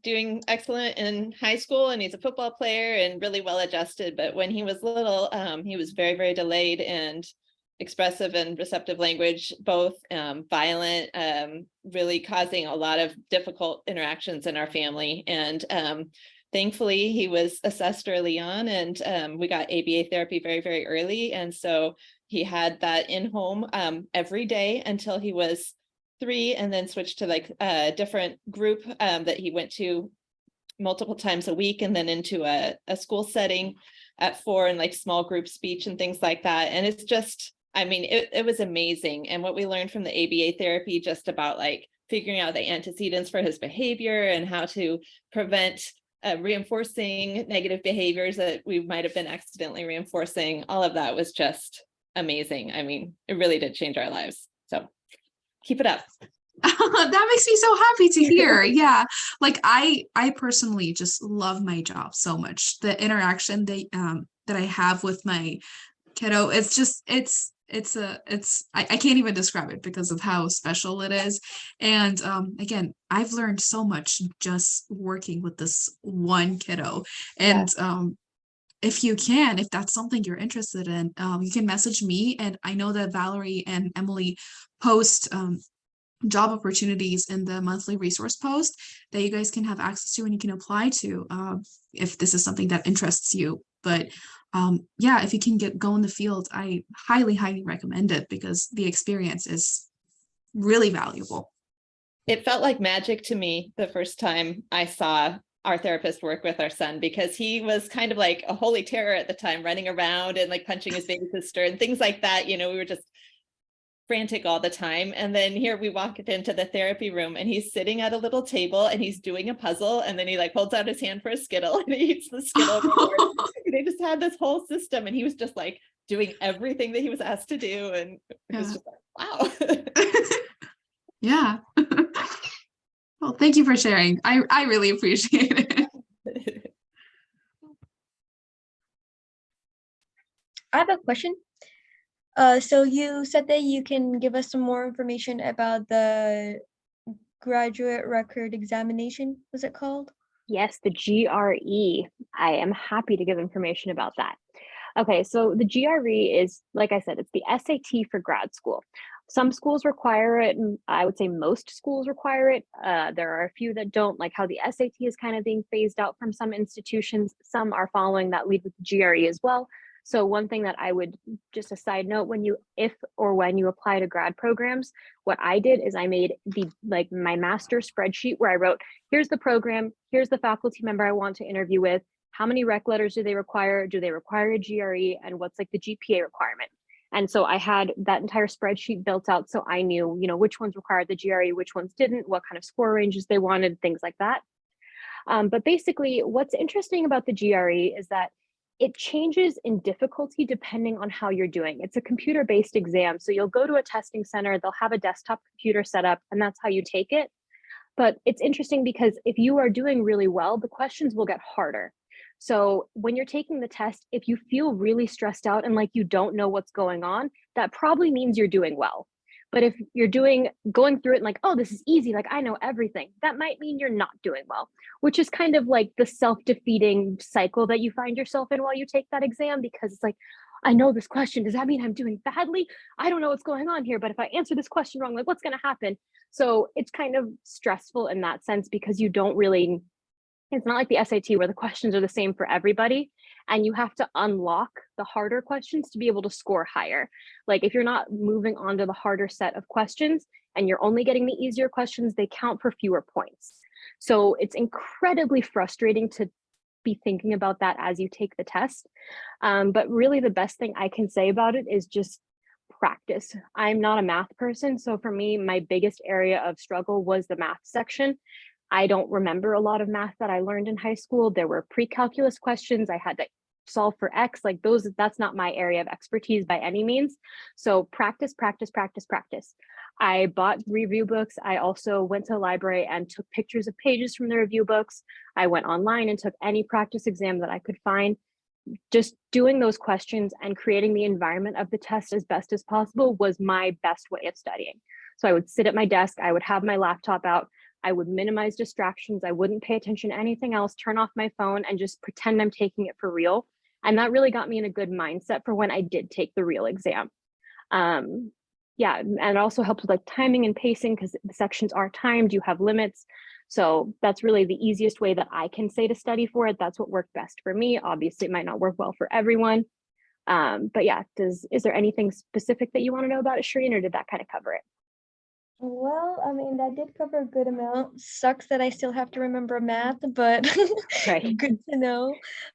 doing excellent in high school, and he's a football player and really well adjusted. But when he was little, he was very, very delayed and expressive and receptive language, both violent, really causing a lot of difficult interactions in our family. And thankfully, he was assessed early on, and we got ABA therapy very, very early. And so he had that in home every day until he was 3, and then switched to a different group that he went to multiple times a week, and then into a school setting at 4 and small group speech and things like that. And it's just, it was amazing. And what we learned from the ABA therapy, just about figuring out the antecedents for his behavior and how to prevent reinforcing negative behaviors that we might have been accidentally reinforcing. All of that was just amazing. I mean, it really did change our lives. So keep it up. That makes me so happy to hear. Yeah. Like I personally just love my job so much. The interaction that I have with my kiddo, it's just I can't even describe it because of how special it is. And again, I've learned so much just working with this one kiddo. And if that's something you're interested in, you can message me. And I know that Valerie and Emily post job opportunities in the monthly resource post that you guys can have access to and you can apply to if this is something that interests you. But yeah, if you can go in the field, I highly recommend it because the experience is really valuable. It felt like magic to me the first time I saw our therapist work with our son, because he was kind of like a holy terror at the time, running around and like punching his baby sister and things like that. You know, we were just frantic all the time. And then here we walk into the therapy room and he's sitting at a little table and he's doing a puzzle. And then he like holds out his hand for a Skittle and he eats the Skittle. They just had this whole system and he was just like doing everything that he was asked to do. And it was just like, wow. Yeah. Well, thank you for sharing. I really appreciate it. I have a question. So you said that you can give us some more information about the graduate record examination, was it called? Yes, the GRE. I am happy to give information about that. Okay, so the GRE is, like I said, it's the SAT for grad school. Some schools require it, and I would say most schools require it. There are a few that don't, like how the SAT is kind of being phased out from some institutions. Some are following that lead with the GRE as well. So one thing that I would, just a side note, when you apply to grad programs, what I did is I made my master spreadsheet where I wrote, here's the program, here's the faculty member I want to interview with, how many rec letters do they require a GRE, and what's like the GPA requirement. And so I had that entire spreadsheet built out so I knew, which ones required the GRE, which ones didn't, what kind of score ranges they wanted, things like that. But basically, what's interesting about the GRE is that it changes in difficulty depending on how you're doing. It's a computer-based exam. So you'll go to a testing center, they'll have a desktop computer set up, and that's how you take it. But it's interesting because if you are doing really well, the questions will get harder. So when you're taking the test, if you feel really stressed out and like you don't know what's going on, that probably means you're doing well. But if you're going through it and like, oh, this is easy, like I know everything, that might mean you're not doing well, which is kind of like the self-defeating cycle that you find yourself in while you take that exam, because it's like, I know this question, does that mean I'm doing badly? I don't know what's going on here, but if I answer this question wrong, like what's going to happen? So it's kind of stressful in that sense because you don't really, it's not like the SAT where the questions are the same for everybody and you have to unlock the harder questions to be able to score higher. Like if you're not moving on to the harder set of questions and you're only getting the easier questions, they count for fewer points. So it's incredibly frustrating to be thinking about that as you take the test. But really the best thing I can say about it is just practice. I'm not a math person. So for me, my biggest area of struggle was the math section. I don't remember a lot of math that I learned in high school. There were pre-calculus questions. I had to solve for X, like those, that's not my area of expertise by any means. So practice. I bought review books. I also went to the library and took pictures of pages from the review books. I went online and took any practice exam that I could find. Just doing those questions and creating the environment of the test as best as possible was my best way of studying. So I would sit at my desk, I would have my laptop out, I would minimize distractions, I wouldn't pay attention to anything else, turn off my phone and just pretend I'm taking it for real. And that really got me in a good mindset for when I did take the real exam. Yeah, and it also helped with like timing and pacing because the sections are timed, you have limits. So that's really the easiest way that I can say to study for it. That's what worked best for me. Obviously, it might not work well for everyone. But yeah, is there anything specific that you want to know about it, Shireen, or did that kind of cover it? Well, I mean, that did cover a good amount. Sucks that I still have to remember math, but Right. good to know.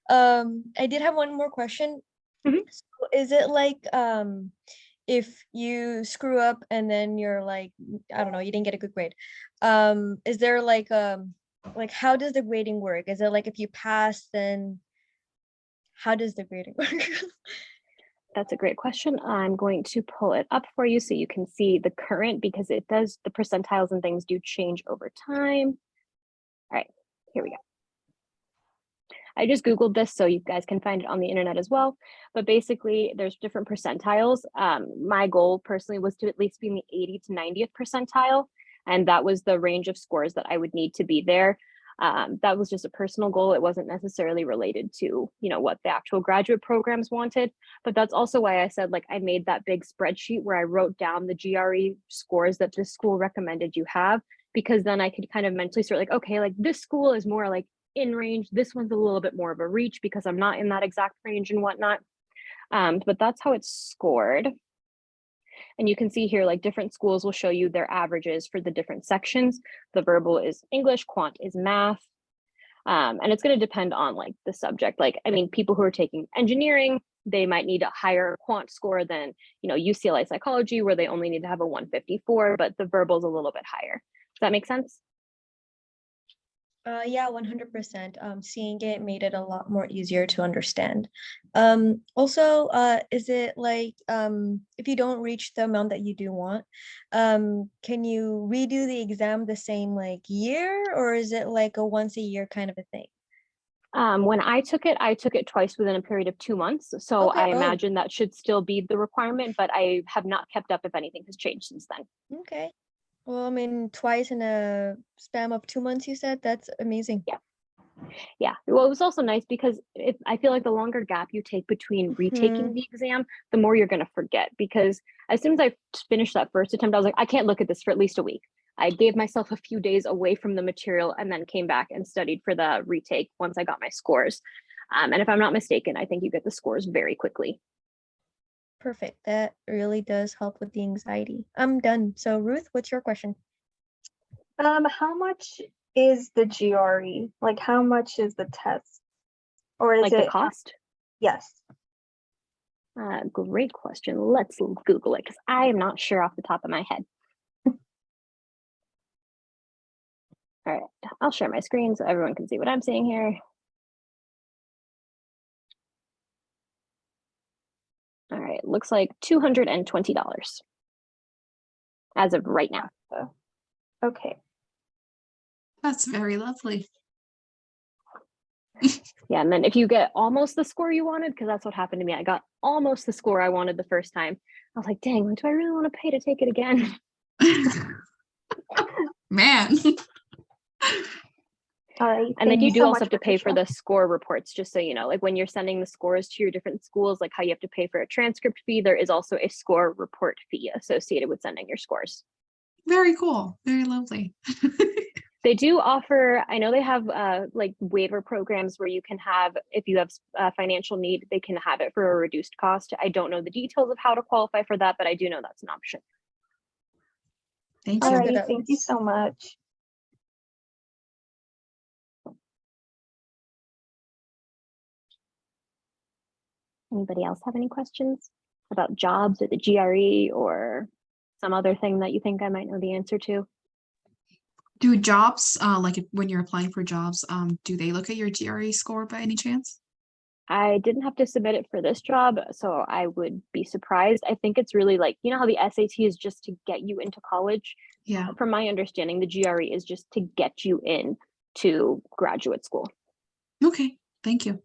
I did have one more question. Mhm. So is it like if you screw up and then you're like, I don't know, you didn't get a good grade, is there like like how does the grading work? Is it like if you pass, then how does the grading work? That's a great question. I'm going to pull it up for you so you can see the current, because it does, the percentiles and things do change over time. All right, here we go. I just Googled this so you guys can find it on the internet as well. But basically there's different percentiles. My goal personally was to at least be in the 80 to 90th percentile. And that was the range of scores that I would need to be there. That was just a personal goal. It wasn't necessarily related to, what the actual graduate programs wanted. But that's also why I said, like, I made that big spreadsheet where I wrote down the GRE scores that this school recommended you have, because then I could kind of mentally sort like, okay, like this school is more like in range. This one's a little bit more of a reach because I'm not in that exact range and whatnot. But that's how it's scored. And you can see here, like different schools will show you their averages for the different sections. The verbal is English, quant is math. And it's going to depend on like the subject. Like, I mean, people who are taking engineering, they might need a higher quant score than, UCLA psychology, where they only need to have a 154, but the verbal is a little bit higher. Does that make sense? Yeah, 100%. Seeing it made it a lot more easier to understand. Also, is it like if you don't reach the amount that you do want, can you redo the exam the same like year, or is it like a once a year kind of a thing? When I took it twice within a period of 2 months. So Okay. I imagine that should still be the requirement, but I have not kept up if anything has changed since then. Okay. Well, I mean, twice in a span of 2 months, you said? That's amazing. Yeah. Well, it was also nice because I feel like the longer gap you take between retaking the exam, the more you're going to forget. Because as soon as I finished that first attempt, I was like, I can't look at this for at least a week. I gave myself a few days away from the material and then came back and studied for the retake once I got my scores. And if I'm not mistaken, I think you get the scores very quickly. Perfect. That really does help with the anxiety. I'm done. So Ruth, what's your question? How much is the GRE? Like, how much is the test? Or is like it the cost? Yes. Great question. Let's Google it because I am not sure off the top of my head. All right, I'll share my screen so everyone can see what I'm seeing here. All right, looks like $220 as of right now. Okay. That's very lovely. Yeah, and then if you get almost the score you wanted, because that's what happened to me, I got almost the score I wanted the first time. I was like, dang, do I really want to pay to take it again? Man. All right. And then you do so also have to pay for Patricia. the score reports, just so you know, like when you're sending the scores to your different schools, like how you have to pay for a transcript fee, there is also a score report fee associated with sending your scores. Very cool. Very lovely. They do offer, I know they have like waiver programs where you can have, if you have a financial need, they can have it for a reduced cost. I don't know the details of how to qualify for that, but I do know that's an option. Thank All you. right. Thank you so much. Anybody else have any questions about jobs or the GRE or some other thing that you think I might know the answer to? Do jobs, like when you're applying for jobs, do they look at your GRE score by any chance? I didn't have to submit it for this job, so I would be surprised. I think it's really like, how the SAT is just to get you into college? Yeah. From my understanding, the GRE is just to get you in to graduate school. Okay, thank you.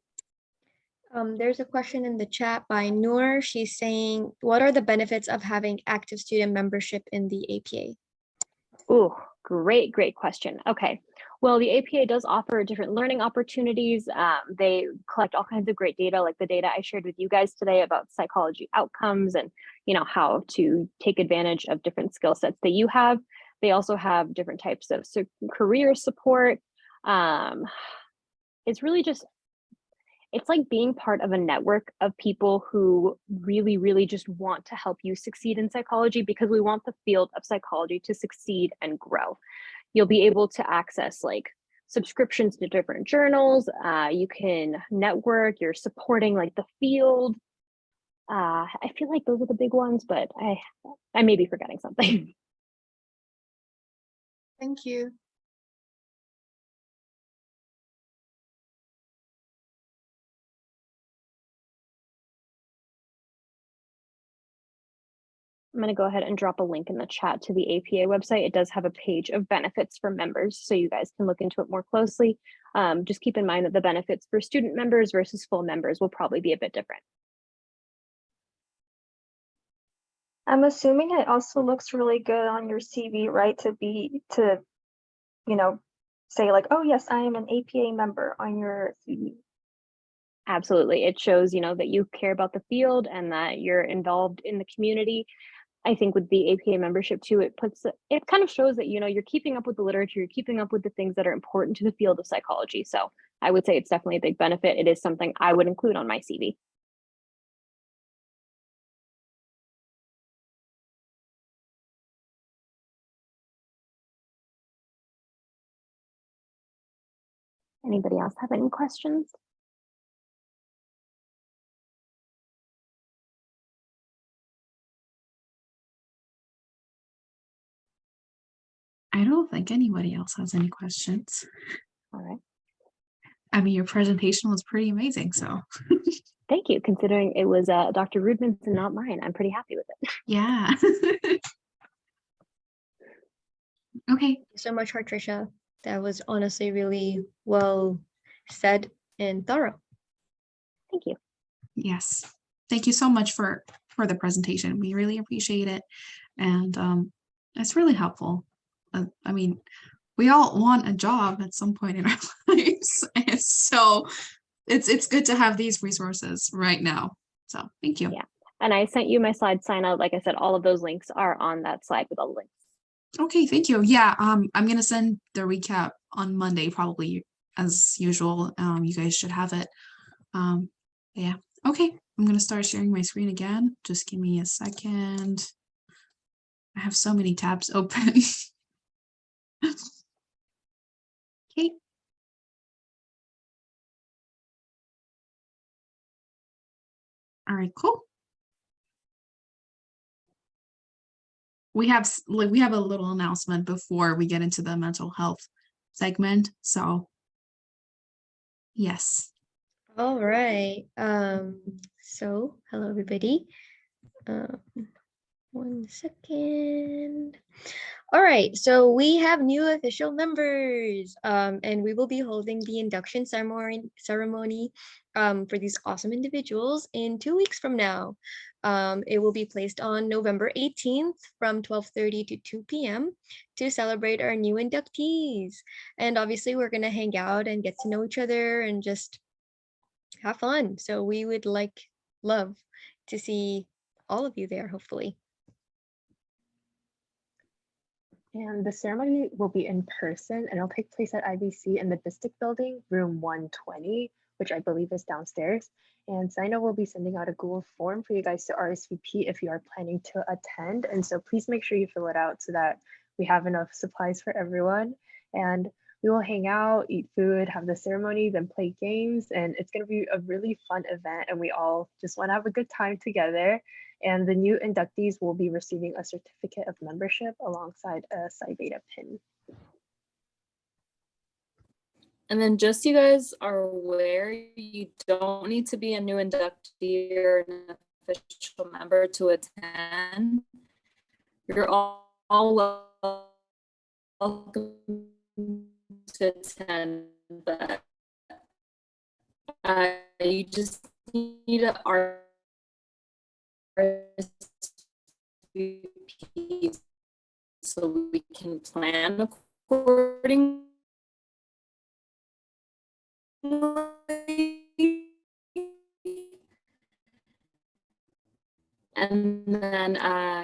There's a question in the chat by Noor. She's saying, what are the benefits of having active student membership in the APA? Oh, great question. Okay. Well, the APA does offer different learning opportunities. They collect all kinds of great data, like the data I shared with you guys today about psychology outcomes and, how to take advantage of different skill sets that you have. They also have different types of career support. It's really just, it's like being part of a network of people who really just want to help you succeed in psychology, because we want the field of psychology to succeed and grow. You'll be able to access like subscriptions to different journals. You can network, you're supporting like the field. I feel like those are the big ones, but I may be forgetting something. Thank you. I'm going to go ahead and drop a link in the chat to the APA website. It does have a page of benefits for members, so you guys can look into it more closely. Just keep in mind that the benefits for student members versus full members will probably be a bit different. I'm assuming it also looks really good on your CV, right? To you know, say like, oh yes, I am an APA member on your CV. Absolutely. It shows, that you care about the field and that you're involved in the community. I think with the APA membership too, it kind of shows that, you're keeping up with the literature, you're keeping up with the things that are important to the field of psychology. So I would say it's definitely a big benefit. It is something I would include on my CV. Anybody else have any questions? I don't think anybody else has any questions. All right. I mean, your presentation was pretty amazing, so. Thank you. Considering it was Dr. Rudman's and not mine, I'm pretty happy with it. Yeah. Okay. Thank you so much, Hartrisha. That was honestly really well said and thorough. Thank you. Yes. Thank you so much for the presentation. We really appreciate it. And it's really helpful. I mean, we all want a job at some point in our lives. And so it's good to have these resources right now. So thank you. Yeah. And I sent you my slide sign out. Like I said, all of those links are on that slide with all the links. Okay, thank you. Yeah, I'm gonna send the recap on Monday, probably as usual. You guys should have it. Yeah. Okay, I'm gonna start sharing my screen again. Just give me a second. I have so many tabs open. Okay. All right, cool. We have a little announcement before we get into the mental health segment. So yes. All right. So hello everybody. 1 second. All right, so we have new official members, and we will be holding the induction ceremony for these awesome individuals in 2 weeks from now. It will be placed on November 18th from 12:30 to 2 p.m. to celebrate our new inductees. And obviously we're gonna hang out and get to know each other and just have fun. So we would love to see all of you there, hopefully. And the ceremony will be in person and it'll take place at IVC in the district building, room 120, which I believe is downstairs. And Zaina will be sending out a Google form for you guys to RSVP if you are planning to attend. And so please make sure you fill it out so that we have enough supplies for everyone. And we will hang out, eat food, have the ceremony, then play games. And it's going to be a really fun event. And we all just want to have a good time together. And the new inductees will be receiving a certificate of membership alongside a Psi Beta pin. And then just so you guys are aware, you don't need to be a new inductee or an official member to attend. You're all welcome to attend, but you just need to RSVP so we can plan accordingly. And then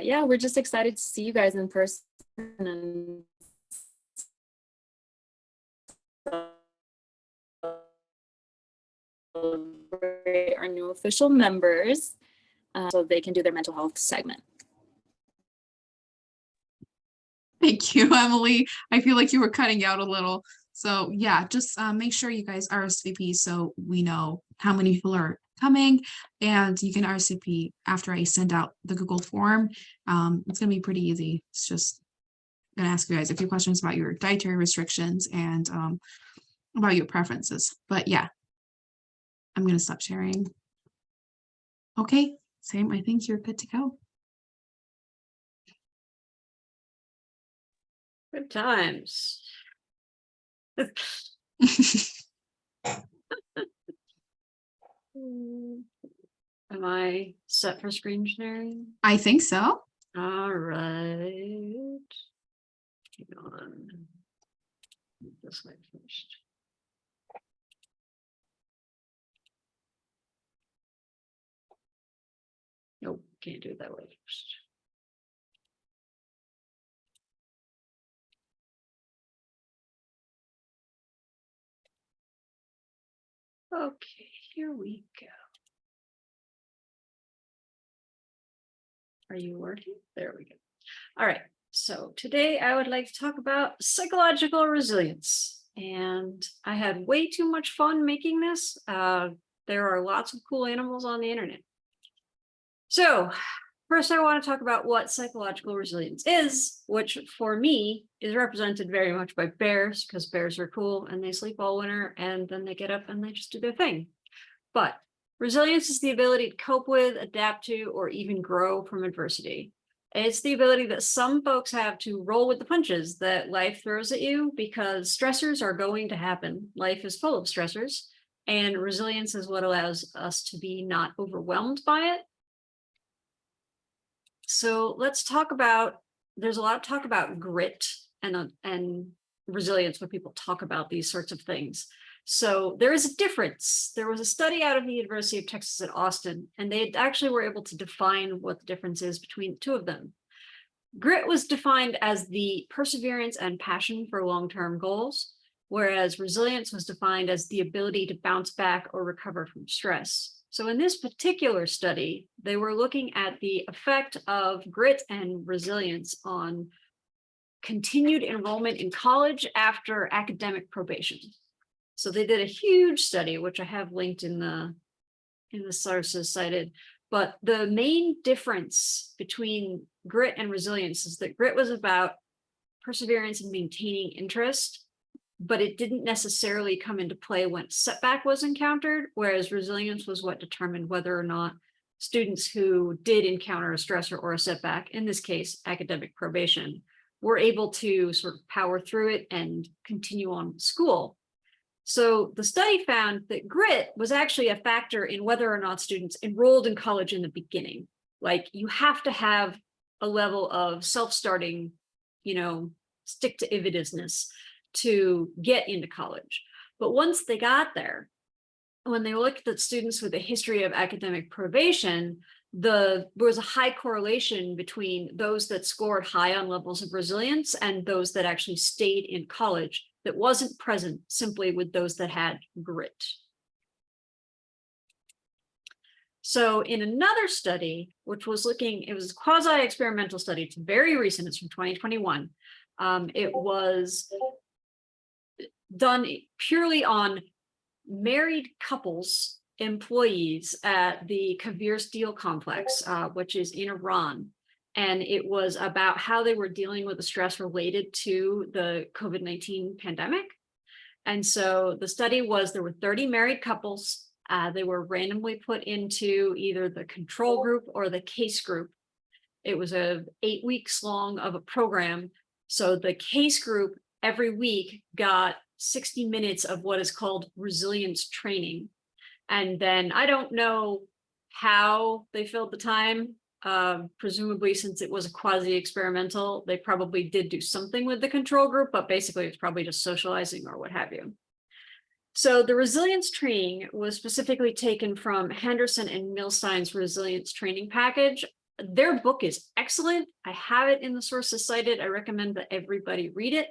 yeah, we're just excited to see you guys in person and celebrate our new official members so they can do their mental health segment. Thank you, Emily. I feel like you were cutting out a little. So yeah, just make sure you guys RSVP so we know how many people are coming, and you can RSVP after I send out the Google form. It's gonna be pretty easy. It's just gonna ask you guys a few questions about your dietary restrictions and about your preferences. But yeah, I'm gonna stop sharing. Okay, Sam, I think you're good to go. Good times. Am I set for screen sharing? I think so. All right. Hang on. This way first. Nope, can't do it that way first. Okay, here we go. Are you working? There we go. All right, so today I would like to talk about psychological resilience. And I had way too much fun making this. There are lots of cool animals on the internet. So first I want to talk about what psychological resilience is, which for me is represented very much by bears, because bears are cool and they sleep all winter and then they get up and they just do their thing. But resilience is the ability to cope with, adapt to, or even grow from adversity. It's the ability that some folks have to roll with the punches that life throws at you, because stressors are going to happen. Life is full of stressors, and resilience is what allows us to be not overwhelmed by it. So let's talk about, there's a lot of talk about grit and resilience when people talk about these sorts of things. So there is a difference. There was a study out of the University of Texas at Austin, and they actually were able to define what the difference is between the two of them. Grit was defined as the perseverance and passion for long-term goals, whereas resilience was defined as the ability to bounce back or recover from stress. So in this particular study, they were looking at the effect of grit and resilience on continued enrollment in college after academic probation. So they did a huge study, which I have linked in the sources cited. But the main difference between grit and resilience is that grit was about perseverance and maintaining interest, but it didn't necessarily come into play when setback was encountered, whereas resilience was what determined whether or not students who did encounter a stressor or a setback, in this case, academic probation, were able to sort of power through it and continue on with school. So the study found that grit was actually a factor in whether or not students enrolled in college in the beginning. Like, you have to have a level of self-starting, stick-to-itiveness to get into college. But once they got there, when they looked at students with a history of academic probation, there was a high correlation between those that scored high on levels of resilience and those that actually stayed in college that wasn't present simply with those that had grit. So in another study, which was looking, it was a quasi-experimental study, it's very recent, it's from 2021. It was done purely on married couples, employees at the Kavir Steel Complex, which is in Iran. And it was about how they were dealing with the stress related to the COVID-19 pandemic. And so the study was, there were 30 married couples. They were randomly put into either the control group or the case group. It was 8 weeks long of a program. So the case group every week got 60 minutes of what is called resilience training. And then I don't know how they filled the time. Presumably, since it was a quasi-experimental, they probably did do something with the control group, but basically it's probably just socializing or what have you. So the resilience training was specifically taken from Henderson and Milstein's resilience training package. Their book is excellent. I have it in the sources cited. I recommend that everybody read it.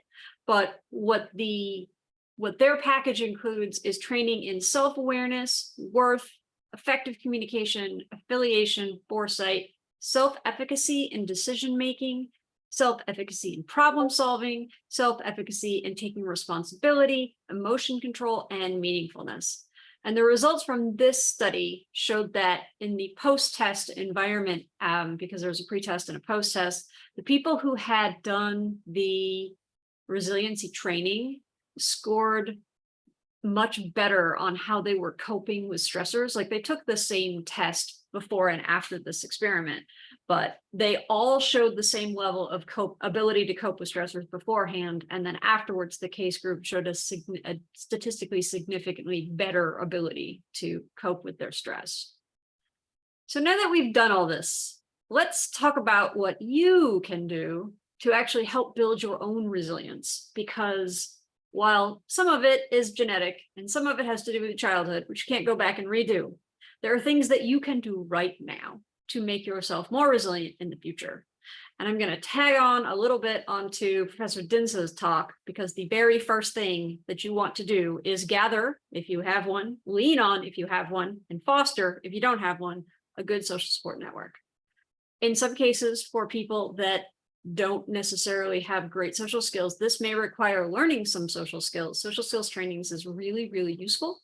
But what their package includes is training in self-awareness, worth, effective communication, affiliation, foresight, self-efficacy in decision-making, self-efficacy in problem-solving, self-efficacy in taking responsibility, emotion control, and meaningfulness. And the results from this study showed that in the post-test environment, because there was a pre-test and a post-test, the people who had done the resiliency training scored much better on how they were coping with stressors. Like, they took the same test before and after this experiment, but they all showed the same level of ability to cope with stressors beforehand. And then afterwards, the case group showed a statistically significantly better ability to cope with their stress. So now that we've done all this, let's talk about what you can do to actually help build your own resilience, because while some of it is genetic and some of it has to do with your childhood, which you can't go back and redo, there are things that you can do right now to make yourself more resilient in the future. And I'm going to tag on a little bit onto Professor Dhindsa's talk, because the very first thing that you want to do is gather, if you have one, lean on if you have one, and foster, if you don't have one, a good social support network. In some cases, for people that don't necessarily have great social skills, this may require learning some social skills. Social skills trainings is really, really useful.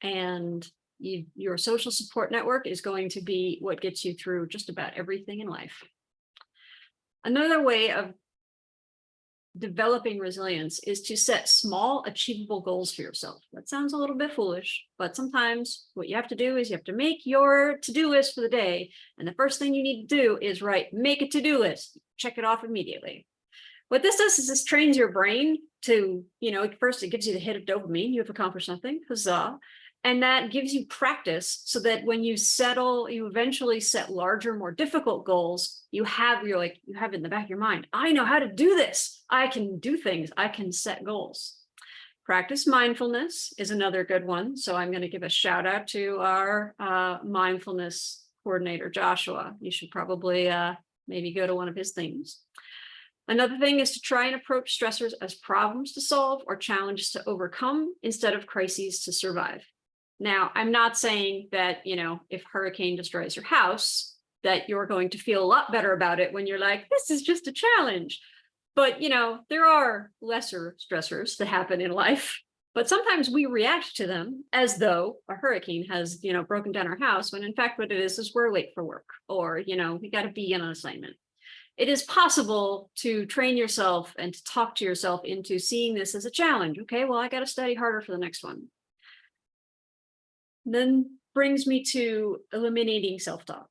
And your social support network is going to be what gets you through just about everything in life. Another way of developing resilience is to set small, achievable goals for yourself. That sounds a little bit foolish, but sometimes what you have to do is you have to make your to-do list for the day. And the first thing you need to do is make a to-do list, check it off immediately. What this does is this trains your brain to, first it gives you the hit of dopamine, you have accomplished something, huzzah. And that gives you practice so that when you eventually set larger, more difficult goals, you have in the back of your mind, I know how to do this. I can do things. I can set goals. Practice mindfulness is another good one. So I'm going to give a shout out to our mindfulness coordinator, Joshua. You should probably maybe go to one of his things. Another thing is to try and approach stressors as problems to solve or challenges to overcome instead of crises to survive. Now, I'm not saying that, if hurricane destroys your house, that you're going to feel a lot better about it when you're like, this is just a challenge. But, there are lesser stressors that happen in life, but sometimes we react to them as though a hurricane has, broken down our house, when in fact what it is we're late for work, or, we got to be on an assignment. It is possible to train yourself and to talk to yourself into seeing this as a challenge. Okay, well, I got to study harder for the next one. Then brings me to eliminating self-talk,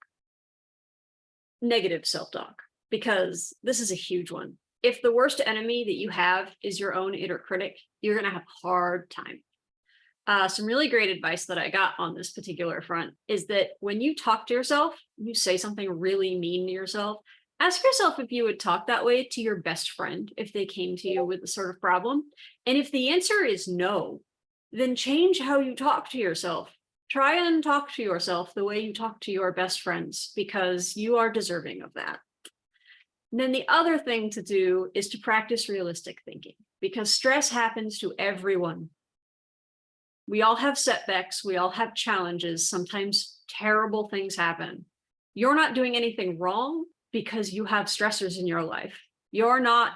negative self-talk, because this is a huge one. If the worst enemy that you have is your own inner critic, you're going to have a hard time. Some really great advice that I got on this particular front is that when you talk to yourself, you say something really mean to yourself, ask yourself if you would talk that way to your best friend if they came to you with a sort of problem. And if the answer is no, then change how you talk to yourself. Try and talk to yourself the way you talk to your best friends, because you are deserving of that. And then the other thing to do is to practice realistic thinking, because stress happens to everyone. We all have setbacks. We all have challenges. Sometimes terrible things happen. You're not doing anything wrong because you have stressors in your life. You're not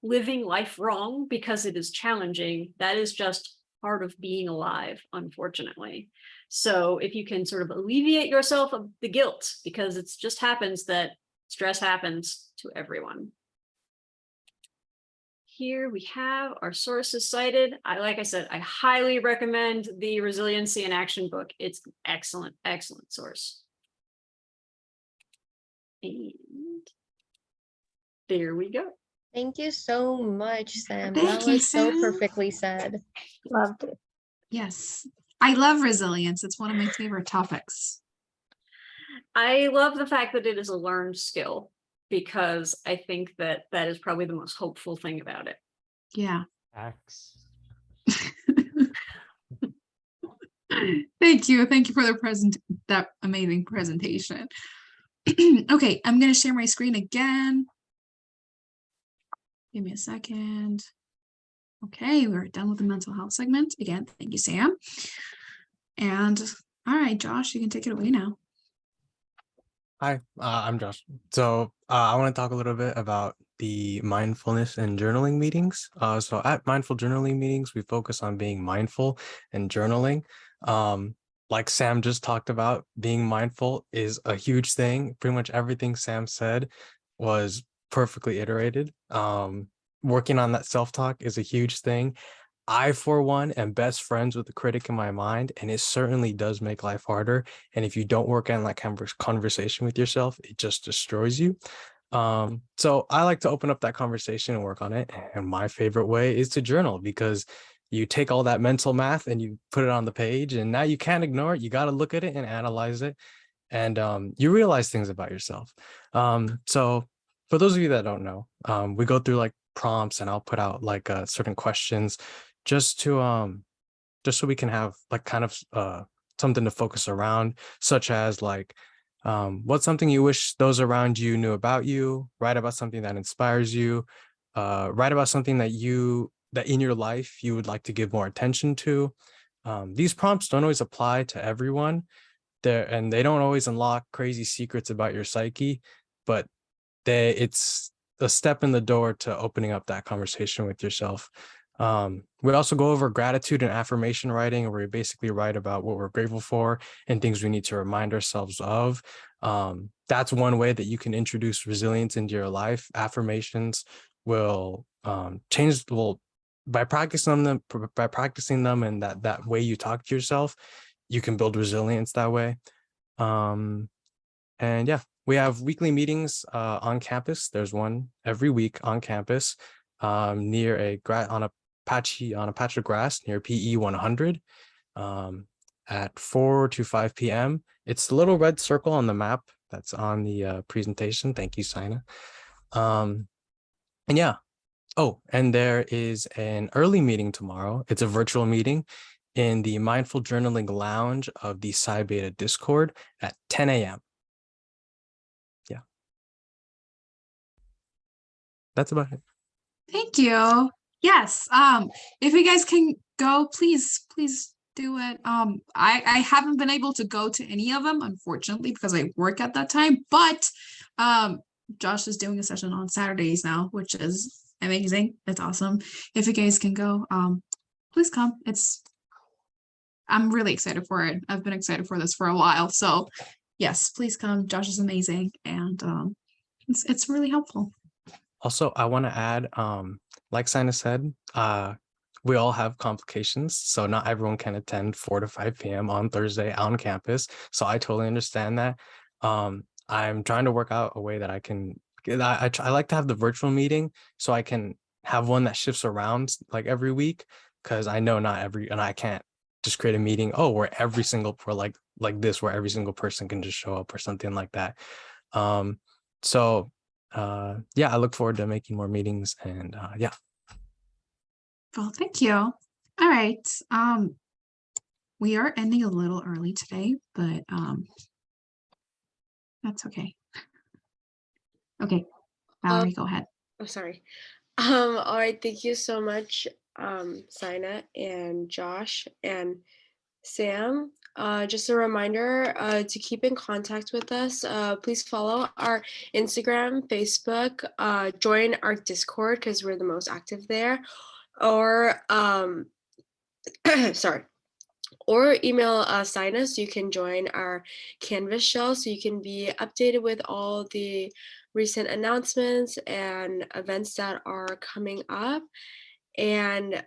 living life wrong because it is challenging. That is just part of being alive, unfortunately. So if you can sort of alleviate yourself of the guilt, because it just happens that stress happens to everyone. Here we have our sources cited. Like I said, I highly recommend the Resiliency in Action book. It's an excellent, excellent source. And there we go. Thank you so much, Sam. Thank That you, was so Sam. perfectly said. Loved it. Yes. I love resilience. It's one of my favorite topics. I love the fact that it is a learned skill, because I think that that is probably the most hopeful thing about it. Yeah. Facts. Thank you. Thank you for that amazing presentation. Okay, I'm going to share my screen again. Give me a second. Okay, we're done with the mental health segment. Again, thank you, Sam. And all right, Josh, you can take it away now. Hi, I'm Josh. So I want to talk a little bit about the mindfulness and journaling meetings. So at mindful journaling meetings, we focus on being mindful and journaling. Like Sam just talked about, being mindful is a huge thing. Pretty much everything Sam said was perfectly iterated. Working on that self-talk is a huge thing. I, for one, am best friends with the critic in my mind, and it certainly does make life harder. And if you don't work on that conversation with yourself, it just destroys you. So I like to open up that conversation and work on it. And my favorite way is to journal, because you take all that mental math and you put it on the page, and now you can't ignore it. You got to look at it and analyze it. And you realize things about yourself. So for those of you that don't know, we go through like prompts, and I'll put out like certain questions just to just so we can have like kind of something to focus around, such as like what's something you wish those around you knew about you, write about something that inspires you, write about something that in your life you would like to give more attention to. These prompts don't always apply to everyone there, and they don't always unlock crazy secrets about your psyche, but it's a step in the door to opening up that conversation with yourself. We also go over gratitude and affirmation writing, where we basically write about what we're grateful for and things we need to remind ourselves of. That's one way that you can introduce resilience into your life. Affirmations will by practicing them and that way you talk to yourself, you can build resilience that way. And yeah, we have weekly meetings on campus. There's one every week on campus near on a patch of grass near PE 100 at 4 to 5 p.m. It's the little red circle on the map that's on the presentation. Thank you, Sina. And yeah. Oh, and there is an early meeting tomorrow. It's a virtual meeting in the Mindful Journaling Lounge of the Psi Beta Discord at 10 a.m. Yeah. That's about it. Thank you. Yes. If you guys can go, please do it. I haven't been able to go to any of them, unfortunately, because I work at that time. But Josh is doing a session on Saturdays now, which is amazing. It's awesome. If you guys can go, please come. I'm really excited for it. I've been excited for this for a while. So yes, please come. Josh is amazing, and it's really helpful. Also, I want to add, like Sina said, we all have complications, so not everyone can attend 4 to 5 p.m. on Thursday on campus. So I totally understand that. I'm trying to work out a way that I can. I like to have the virtual meeting so I can have one that shifts around like every week, because I know and I can't just create a meeting where every single like this where every single person can just show up or something like that. So yeah, I look forward to making more meetings, and yeah. Well, thank you. All right. We are ending a little early today, but that's okay. Okay, Valerie, go ahead. I'm sorry. All right, thank you so much, Sina and Josh and Sam. Just a reminder to keep in contact with us. Please follow our Instagram, Facebook, join our Discord because we're the most active there, or sorry, or email Sina so you can join our Canvas shell so you can be updated with all the recent announcements and events that are coming up. And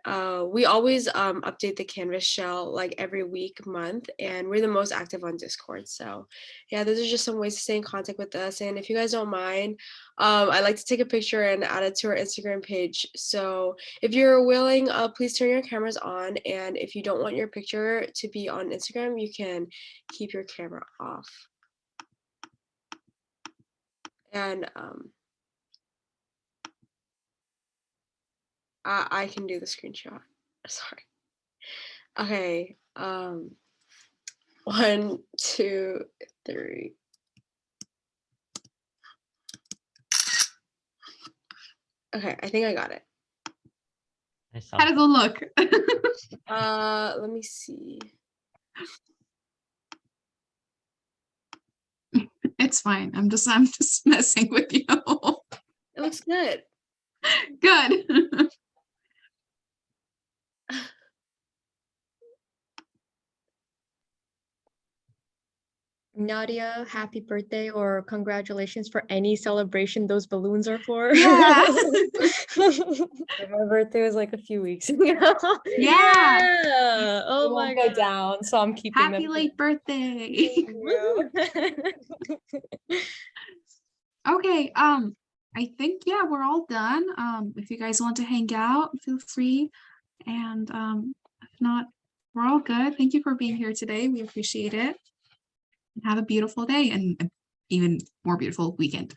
we always update the Canvas shell like every week, month, and we're the most active on Discord. So yeah, those are just some ways to stay in contact with us. And if you guys don't mind, I like to take a picture and add it to our Instagram page. So if you're willing, please turn your cameras on. And if you don't want your picture to be on Instagram, you can keep your camera off. And I can do the screenshot. Sorry. Okay. 1, 2, 3. Okay, I think I got it. How to go look? Let me see. It's fine. I'm just messing with you. It looks good. Good. Nadia, happy birthday or congratulations for any celebration those balloons are for. Yeah. My birthday was like a few weeks ago. Yeah. Oh They my won't go god. down, so I'm keeping Happy them. late birthday. Thank you. Okay, I think, yeah, we're all done. If you guys want to hang out, feel free. And if not, we're all good. Thank you for being here today. We appreciate it. Have a beautiful day and an even more beautiful weekend.